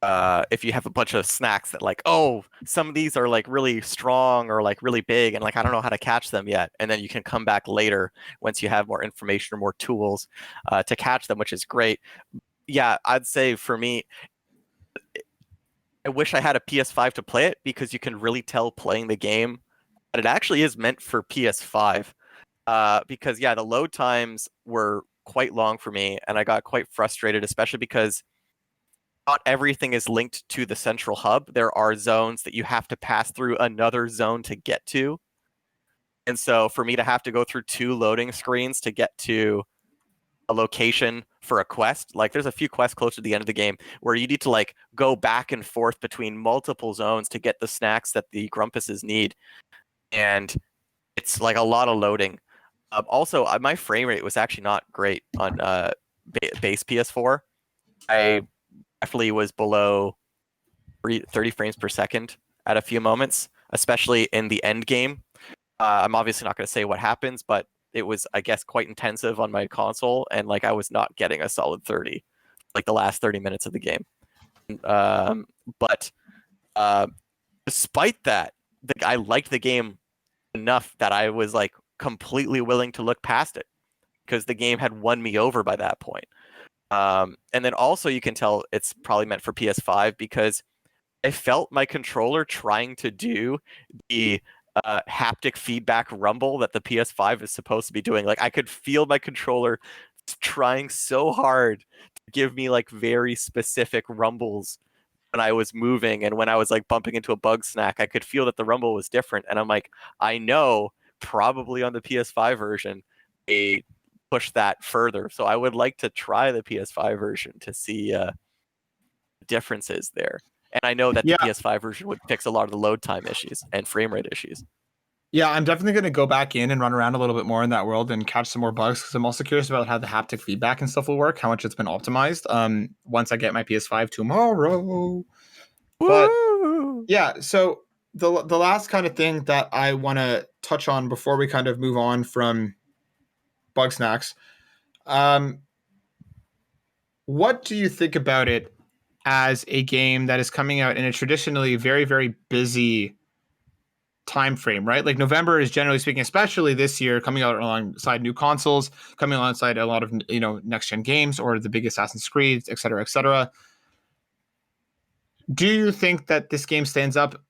If you have a bunch of snacks that like, oh, some of these are like really strong or like really big, and like I don't know how to catch them yet, and then you can come back later once you have more information or more tools to catch them, which is great. Yeah, I'd say for me, I wish I had a PS5 to play it because you can really tell playing the game that it actually is meant for PS5. Because yeah, the load times were quite long for me, and I got quite frustrated, especially because not everything is linked to the central hub. There are zones that you have to pass through another zone to get to. And so for me to have to go through 2 loading screens to get to a location for a quest, like there's a few quests close to the end of the game where you need to like go back and forth between multiple zones to get the snacks that the Grumpuses need. And it's like a lot of loading. Also, my frame rate was actually not great on base PS4. I definitely was below 30 frames per second at a few moments, especially in the end game. I'm obviously not going to say what happens, but it was, I guess, quite intensive on my console, and like I was not getting a solid 30, like the last 30 minutes of the game. But despite that, I liked the game enough that I was like completely willing to look past it because the game had won me over by that point. And then also you can tell it's probably meant for PS5 because I felt my controller trying to do the haptic feedback rumble that the PS5 is supposed to be doing. Like I could feel my controller trying so hard to give me like very specific rumbles when I was moving, and when I was like bumping into a Bugsnax, I could feel that the rumble was different. And I'm like, I know probably on the PS5 version they push that further. So I would like to try the PS5 version to see differences there. And I know that the PS5 version would fix a lot of the load time issues and frame rate issues. Yeah, I'm definitely going to go back in and run around a little bit more in that world and catch some more bugs because I'm also curious about how the haptic feedback and stuff will work, how much it's been optimized. Once I get my PS5 tomorrow. But yeah, so the last kind of thing that I want to touch on before we kind of move on from Bugsnax, what do you think about it as a game that is coming out in a traditionally very, very busy time frame, right? Like November is generally speaking, especially this year, coming out alongside new consoles, coming alongside a lot of next gen games or the big Assassin's Creed, et cetera, et cetera. Do you think that this game stands up,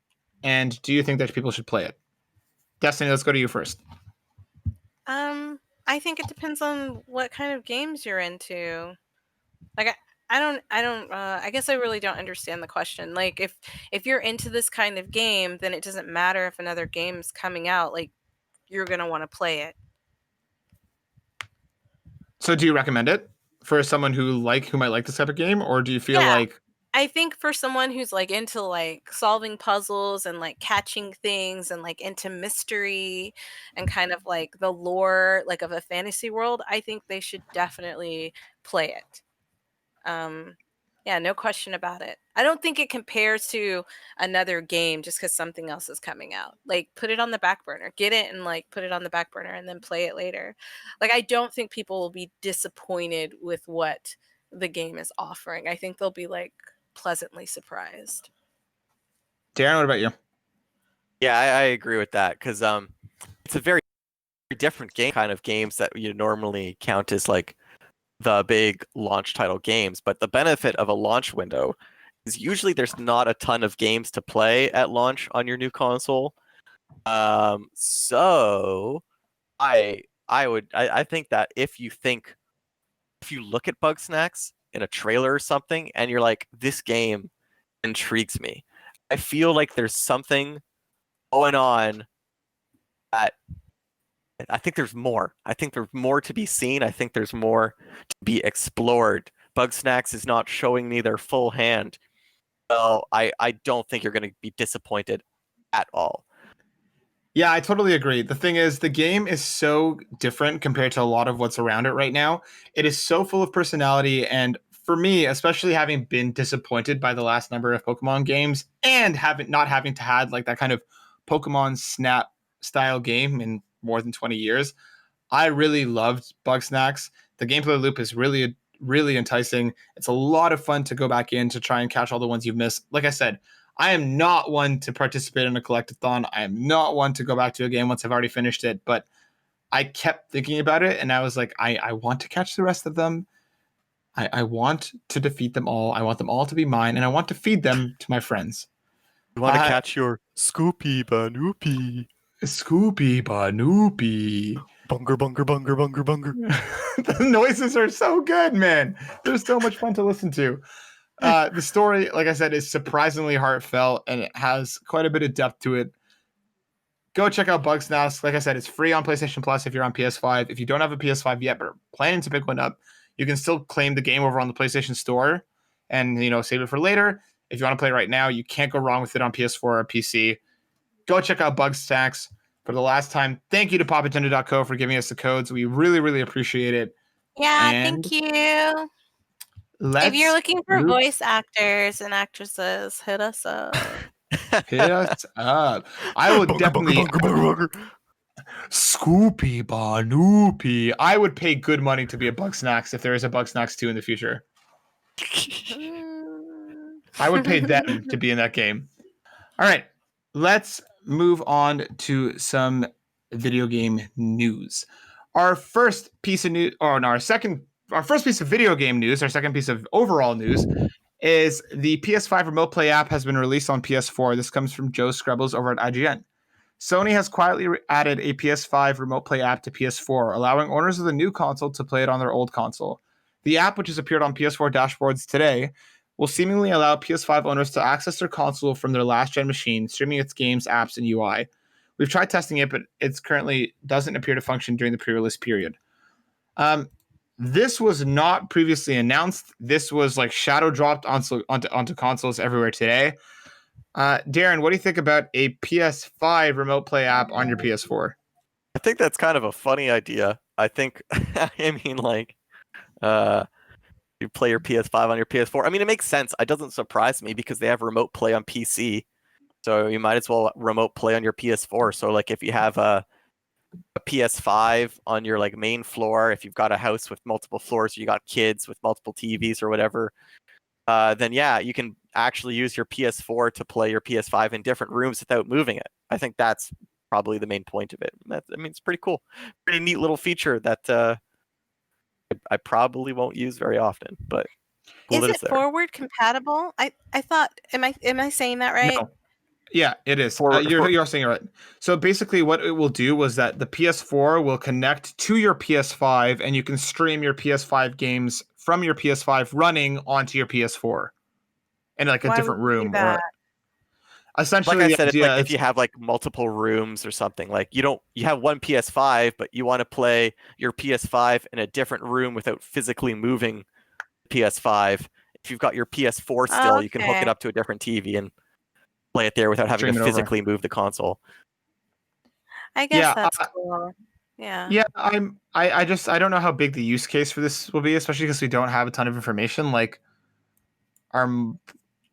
and do you think that people should play it? Destiny, let's go to you first. I think it depends on what kind of games you're into. Like I guess I really don't understand the question. Like if you're into this kind of game, then it doesn't matter if another game's coming out. Like you're gonna want to play it. So do you recommend it for someone who might like this type of game, or do you feel like? I think for someone who's like into like solving puzzles and like catching things and like into mystery and kind of like the lore like of a fantasy world, I think they should definitely play it. Yeah, no question about it. I don't think it compares to another game just because something else is coming out. Like, put it on the back burner. Get it and, like, put it on the back burner and then play it later. Like, I don't think people will be disappointed with what the game is offering. I think they'll be, like, pleasantly surprised. Darren, what about you? Yeah, I agree with that because it's a very different game kind of games that you normally count as like the big launch title games. But the benefit of a launch window is usually there's not a ton of games to play at launch on your new console. So I think that if you look at Bugsnax in a trailer or something and you're like, this game intrigues me, I feel like there's something going on that I think there's more. I think there's more to be seen. I think there's more to be explored. Bugsnax is not showing me their full hand. So I don't think you're going to be disappointed at all. Yeah, I totally agree. The thing is, the game is so different compared to a lot of what's around it right now. It is so full of personality, and for me, especially having been disappointed by the last number of Pokemon games and not having to had like that kind of Pokemon Snap style game in more than 20 years, I really loved Bugsnax. The gameplay loop is really, really enticing. It's a lot of fun to go back in to try and catch all the ones you've missed. Like I said, I am not one to participate in a collectathon. I am not one to go back to a game once I've already finished it, but I kept thinking about it and I was like, I want to catch the rest of them. I want to defeat them all. I want them all to be mine, and I want to feed them to my friends. You want to catch your Scoopy Banoopy. Scoopy Banoopy. Bunger, bunger, bunger, bunger, bunger. The noises are so good, man. They're so much fun to listen to. The story, like I said, is surprisingly heartfelt, and it has quite a bit of depth to it. Go check out Bugsnax. Like I said, it's free on PlayStation Plus if you're on PS5. If you don't have a PS5 yet, but are planning to pick one up, you can still claim the game over on the PlayStation Store and, save it for later. If you want to play right now, you can't go wrong with it on PS4 or PC. Go check out Bugsnax. For the last time, thank you to PopNintendo.co for giving us the codes. We really, really appreciate it. Yeah, And thank you. If you're looking for voice actors and actresses, hit us up. Hit us up. I would definitely. Scoopy Banoopy. I would pay good money to be a Bugsnax if there is a Bugsnax 2 in the future. I would pay them to be in that game. All right, let's move on to some video game news. Our first piece of news, our first piece of video game news, our second piece of overall news is the PS5 Remote Play app has been released on PS4. This comes from Joe Screbbles over at IGN. Sony has quietly added a PS5 Remote Play app to PS4, allowing owners of the new console to play it on their old console. The app, which has appeared on PS4 dashboards today, will seemingly allow PS5 owners to access their console from their last-gen machine, streaming its games, apps, and UI. We've tried testing it, but it currently doesn't appear to function during the pre-release period. This was not previously announced. This was like shadow dropped onto consoles everywhere today. Darren, what do you think about a PS5 Remote Play app on your PS4? I think that's kind of a funny idea. I think, you play your PS5 on your PS4. I mean, it makes sense. It doesn't surprise me because they have remote play on PC. So you might as well remote play on your PS4. So like if you have a PS5 on your like main floor, if you've got a house with multiple floors, you got kids with multiple TVs or whatever, then yeah, you can actually use your PS4 to play your PS5 in different rooms without moving it. I think that's probably the main point of it. It's pretty cool. Pretty neat little feature that I probably won't use very often, but cool. Is it forward compatible? I thought, am I saying that right? No. Yeah, it is. You're saying it right. So basically what it will do was that the PS4 will connect to your PS5 and you can stream your PS5 games from your PS5 running onto your PS4 in like a different room. Or essentially, like I said, it's like if you have like multiple rooms or something, like you have one PS5, but you want to play your PS5 in a different room without physically moving PS5. If you've got your PS4 still, you can hook it up to a different TV and play it there without having to physically move the console. I guess that's cool. Yeah. Yeah, I don't know how big the use case for this will be, especially because we don't have a ton of information. Like, are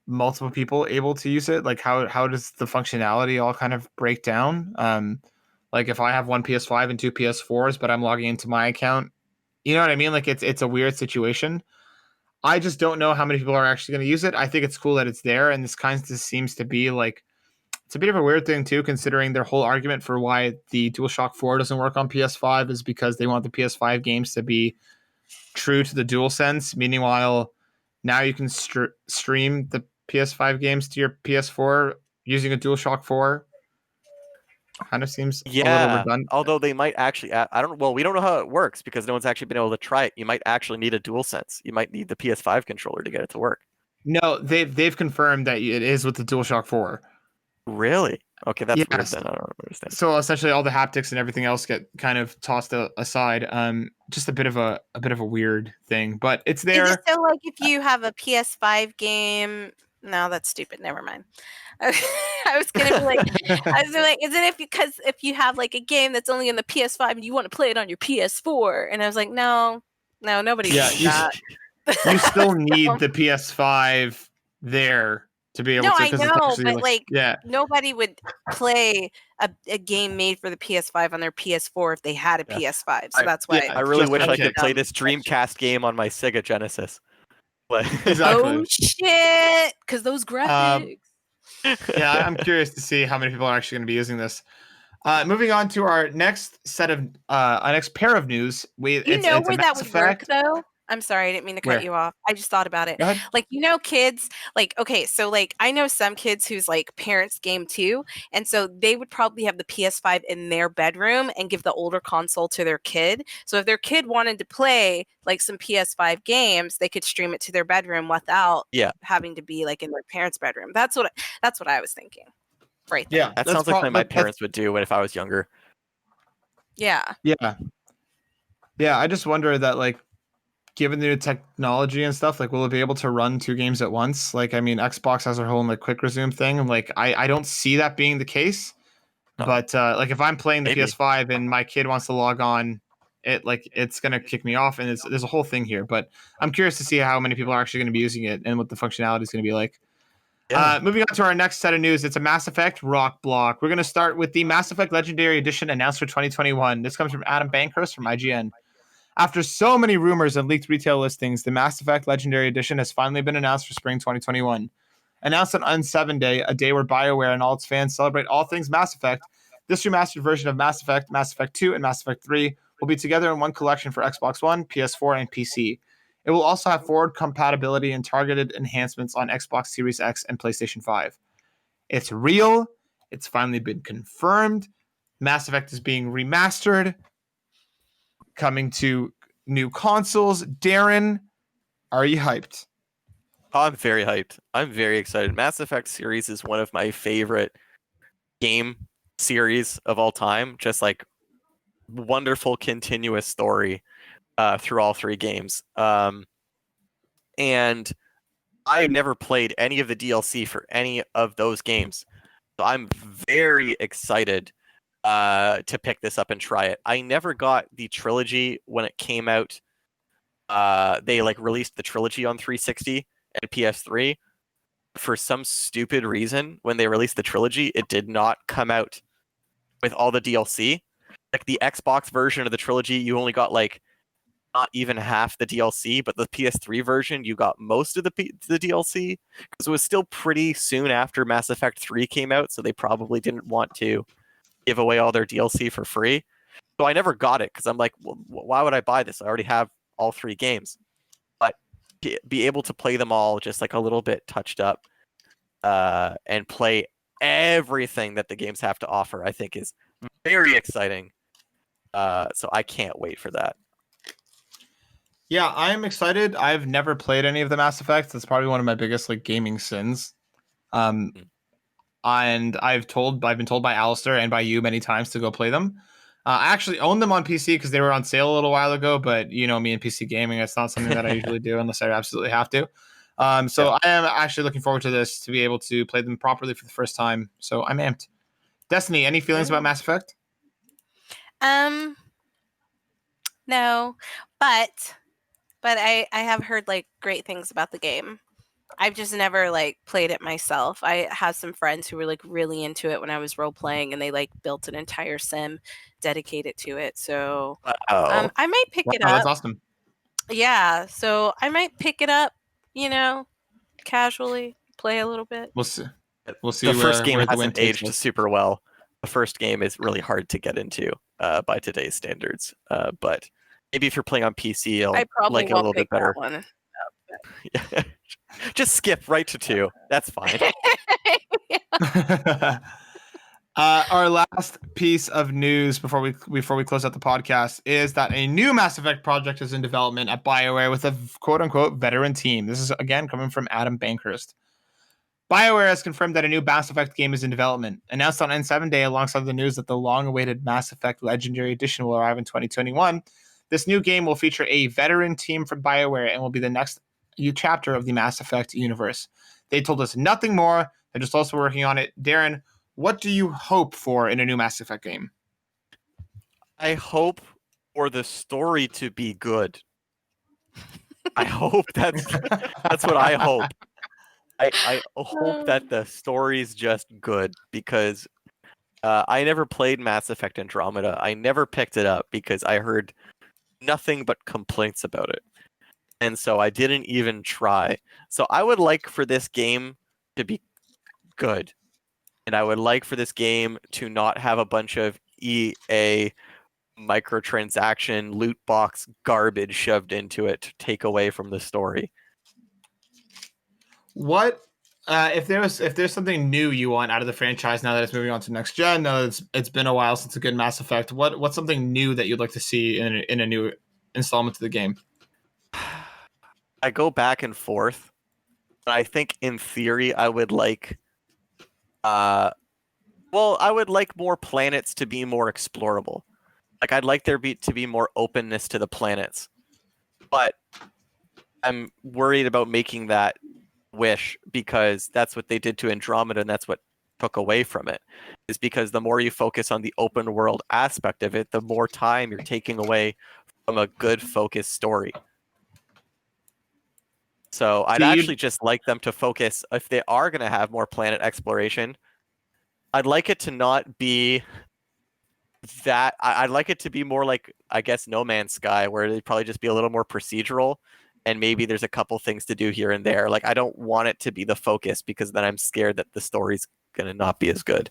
multiple people able to use it? Like how does the functionality all kind of break down? Like if I have one PS5 and two PS4s, but I'm logging into my account, you know what I mean? Like it's a weird situation. I just don't know how many people are actually going to use it. I think it's cool that it's there, and this kind of seems to be like it's a bit of a weird thing too, considering their whole argument for why the DualShock 4 doesn't work on PS5 is because they want the PS5 games to be true to the DualSense. Meanwhile, now you can stream the PS5 games to your PS4 using a DualShock 4. Kind of seems a little redundant. Although they might actually, we don't know how it works because no one's actually been able to try it. You might actually need a DualSense. You might need the PS5 controller to get it to work. No, they've confirmed that it is with the DualShock 4. Really? Okay, that's weird then. I don't understand. So essentially, all the haptics and everything else get kind of tossed aside. Just a bit of a weird thing, but it's there. Is it so like if you have a PS5 game? No, that's stupid. Never mind. I was gonna be like, is it if you have like a game that's only in the PS5 and you want to play it on your PS4? And I was like, no, nobody. Yeah, that. You still need the PS5 there to be able to. I know, but nobody would play a game made for the PS5 on their PS4 if they had a PS5. So that's why. I really wish I could play this Dreamcast game on my Sega Genesis. Exactly. Oh shit! Because those graphics. Yeah, I'm curious to see how many people are actually going to be using this. Moving on to our next set of our next pair of news. Where that would work though? I'm sorry, I didn't mean to cut you off. I just thought about it. Like, kids, like, okay, so like I know some kids whose like parents game too, and so they would probably have the PS5 in their bedroom and give the older console to their kid. So if their kid wanted to play like some PS5 games, they could stream it to their bedroom without having to be like in their parents' bedroom. That's what I was thinking. Right there. Yeah, that sounds like something my parents would do if I was younger. Yeah. Yeah. I just wonder that like, given the new technology and stuff, like, will it be able to run two games at once? Like, I mean, Xbox has their whole like quick resume thing, and like, I don't see that being the case. No. But like, if I'm playing the PS5 and my kid wants to log on, it's gonna kick me off, and there's a whole thing here. But I'm curious to see how many people are actually going to be using it and what the functionality is going to be like. Yeah. Moving on to our next set of news, it's a Mass Effect rock block. We're going to start with the Mass Effect Legendary Edition announced for 2021. This comes from Adam Bankhurst from IGN. After so many rumors and leaked retail listings, the Mass Effect Legendary Edition has finally been announced for spring 2021. Announced on Un7 Day, a day where BioWare and all its fans celebrate all things Mass Effect, this remastered version of Mass Effect, Mass Effect 2, and Mass Effect 3 will be together in one collection for Xbox One, PS4, and PC. It will also have forward compatibility and targeted enhancements on Xbox Series X and PlayStation 5. It's real. It's finally been confirmed. Mass Effect is being remastered, coming to new consoles. Darren, are you hyped? I'm very hyped. I'm very excited. Mass Effect series is one of my favorite game series of all time. Just like wonderful continuous story through all three games. And I never played any of the DLC for any of those games. So I'm very excited to pick this up and try it. I never got the trilogy when it came out. They like released the trilogy on 360 and PS3. For some stupid reason, when they released the trilogy, it did not come out with all the DLC. Like the Xbox version of the trilogy, you only got like not even half the DLC, but the PS3 version, you got most of the DLC because it was still pretty soon after Mass Effect 3 came out, so they probably didn't want to give away all their DLC for free. So I never got it because I'm like, well, why would I buy this? I already have all three games. But be able to play them all just like a little bit touched up and play everything that the games have to offer, I think is very exciting. So I can't wait for that. Yeah, I'm excited. I've never played any of the Mass Effects. That's probably one of my biggest like gaming sins. And I've been told by Alistair and by you many times to go play them. I actually own them on PC because they were on sale a little while ago, but you know me and PC gaming, it's not something that I usually do unless I absolutely have to. I am actually looking forward to this, to be able to play them properly for the first time. So I'm amped. Destiny, any feelings about Mass Effect? No, but I have heard like great things about the game. I've just never like played it myself. I have some friends who were like really into it when I was role playing, and they like built an entire sim dedicated to it. So I might pick it up. That's awesome. Yeah, so I might pick it up, casually play a little bit. We'll see. The first game where the hasn't wind takes aged us. super well. The first game is really hard to get into by today's standards. But maybe if you're playing on PC, you'll I probably like it a little bit better. One. Just skip right to 2. That's fine. Our last piece of news before we close out the podcast is that a new Mass Effect project is in development at BioWare with a quote-unquote veteran team. This is again coming from Adam Bankhurst. BioWare has confirmed that a new Mass Effect game is in development. Announced on N7 Day alongside the news that the long-awaited Mass Effect Legendary Edition will arrive in 2021, this new game will feature a veteran team from BioWare and will be the next chapter of the Mass Effect universe. They told us nothing more. They're just also working on it. Darren, what do you hope for in a new Mass Effect game? I hope for the story to be good. I hope that's what I hope. I hope that the story's just good, because I never played Mass Effect Andromeda. I never picked it up because I heard nothing but complaints about it. And so I didn't even try. So I would like for this game to be good. And I would like for this game to not have a bunch of EA microtransaction loot box garbage shoved into it to take away from the story. What if there's something new you want out of the franchise now that it's moving on to next gen? Now it's been a while since a good Mass Effect. What's something new that you'd like to see in a new installment to the game? I go back and forth. I think in theory I would like I would like more planets to be more explorable. Like I'd like there to be more openness to the planets. But I'm worried about making that wish, because that's what they did to Andromeda, and that's what took away from it. Is because the more you focus on the open world aspect of it, the more time you're taking away from a good focused story. So I'd actually just like them to focus, if they are going to have more planet exploration, I'd like it to not be that. I'd like it to be more like, I guess, No Man's Sky, where they'd probably just be a little more procedural, and maybe there's a couple things to do here and there. Like, I don't want it to be the focus, because then I'm scared that the story's going to not be as good.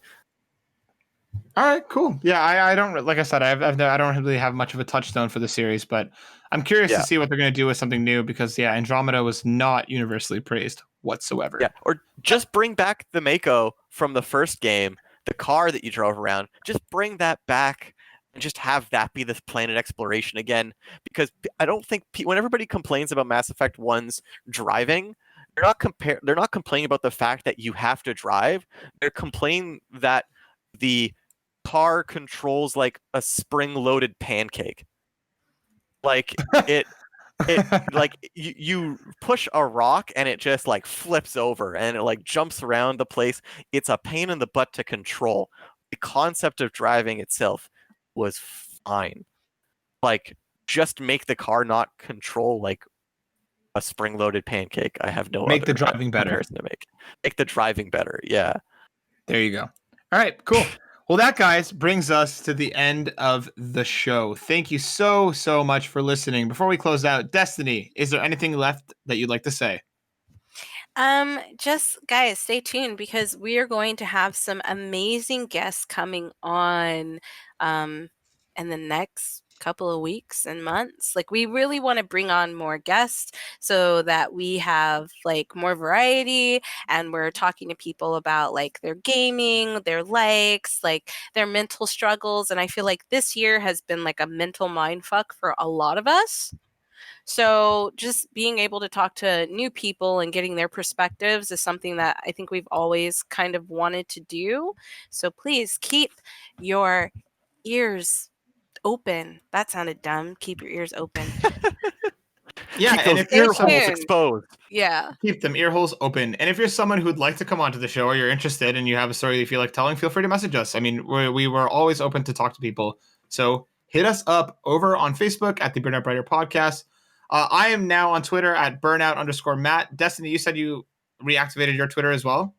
All right, cool. Yeah, I don't, like I said, I don't really have much of a touchstone for the series, but I'm curious to see what they're going to do with something new, because Andromeda was not universally praised whatsoever. Yeah, or just bring back the Mako from the first game, the car that you drove around. Just bring that back and just have that be the planet exploration again, because I don't think when everybody complains about Mass Effect 1's driving, they're not complaining about the fact that you have to drive. They're complaining that the car controls like a spring-loaded pancake. Like it like you push a rock and it just like flips over and it like jumps around the place. It's a pain in the butt to control. The concept of driving itself was fine. Like, just make the car not control like a spring-loaded pancake. I have no make other the driving better. To make the driving better. Yeah. There you go. All right, cool. Well, that, guys, brings us to the end of the show. Thank you so much for listening. Before we close out, Destiny, is there anything left that you'd like to say? Just guys, stay tuned, because we are going to have some amazing guests coming on in the next couple of weeks and months. Like, we really want to bring on more guests so that we have like more variety, and we're talking to people about like their gaming, their likes, like their mental struggles. And I feel like this year has been like a mental mindfuck for a lot of us. So just being able to talk to new people and getting their perspectives is something that I think we've always kind of wanted to do. So please keep your ears open. That sounded dumb. Keep your ears open. Yeah, keep those ear holes exposed. Yeah. Keep them ear holes open. And if you're someone who'd like to come onto the show, or you're interested and you have a story that you feel like telling, feel free to message us. I mean, we were always open to talk to people. So hit us up over on Facebook at the Burnout Brighter Podcast. I am now on Twitter at burnout_Matt. Destiny, you said you reactivated your Twitter as well?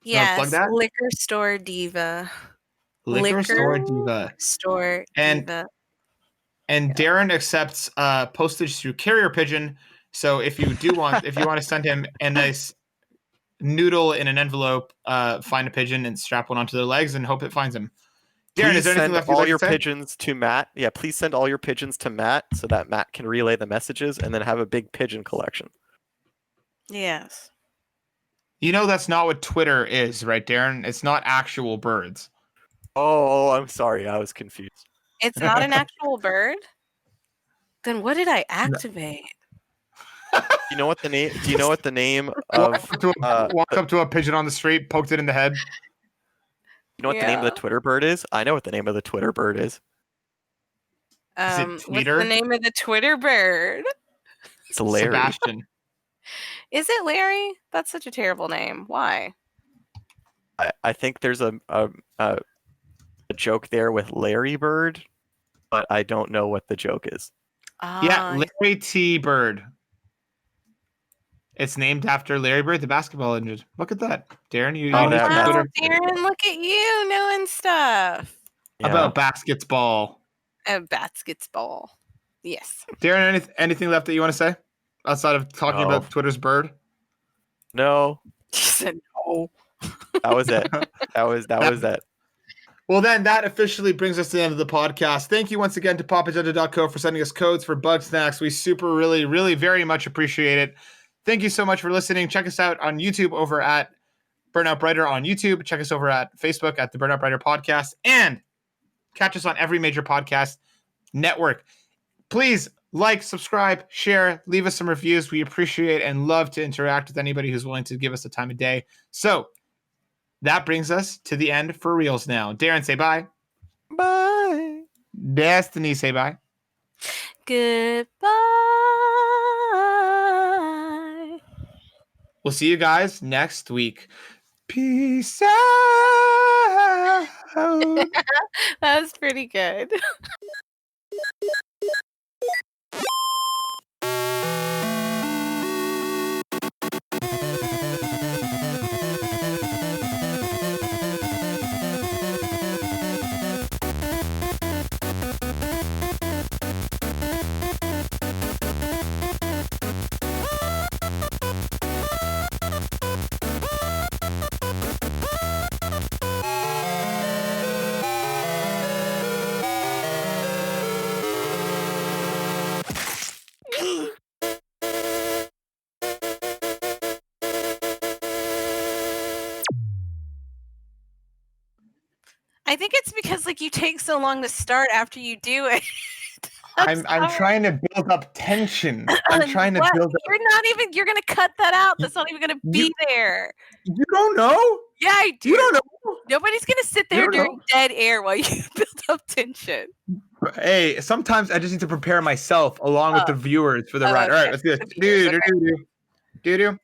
Yes, plug that? Liquor Store Diva. Liquor Store Diva. Store And Diva. And Darren accepts postage through carrier pigeon. So if you want to send him a nice noodle in an envelope, find a pigeon and strap one onto their legs and hope it finds him. Darren, is there anything left you'd like to say? Pigeons to Matt. Yeah, please send all your pigeons to Matt so that Matt can relay the messages and then have a big pigeon collection. Yes. You know that's not what Twitter is, right, Darren? It's not actual birds. Oh, I'm sorry. I was confused. It's not an actual bird? Then what did I activate? You know what the name? Do you know what the name of? Walk up to a pigeon on the street, poked it in the head. You know what the name of the Twitter bird is? I know what the name of the Twitter bird is. Is it Tweeter? What's the name of the Twitter bird? It's Larry. Sebastian. Is it Larry? That's such a terrible name. Why? I think there's a joke there with Larry Bird, but I don't know what the joke is. Yeah, Larry T. Bird. It's named after Larry Bird, the basketball legend. Look at that, Darren. Darren, look at you knowing stuff about basketball. Basketball. Yes. Darren, anything left that you want to say outside of talking about Twitter's bird? No. He said no. That was it. That was it. Well, then that officially brings us to the end of the podcast. Thank you once again to popagenda.co for sending us codes for Bugsnax. We really, really very much appreciate it. Thank you so much for listening. Check us out on YouTube over at Burnout Brighter on YouTube. Check us over at Facebook at the Burnout Brighter Podcast. And catch us on every major podcast network. Please like, subscribe, share, leave us some reviews. We appreciate and love to interact with anybody who's willing to give us the time of day. So that brings us to the end for reals now. Darren, say bye. Bye. Destiny, say bye. Goodbye. We'll see you guys next week. Peace out. That was pretty good. I think it's because you take so long to start after you do it. I'm trying to build up tension. I'm trying to build up. You're going to cut that out. That's not even going to be there. You don't know? Yeah, I do. You don't know? Nobody's going to sit there during dead air while you build up tension. Hey, sometimes I just need to prepare myself along with the viewers for the ride. All right, let's do it. Do.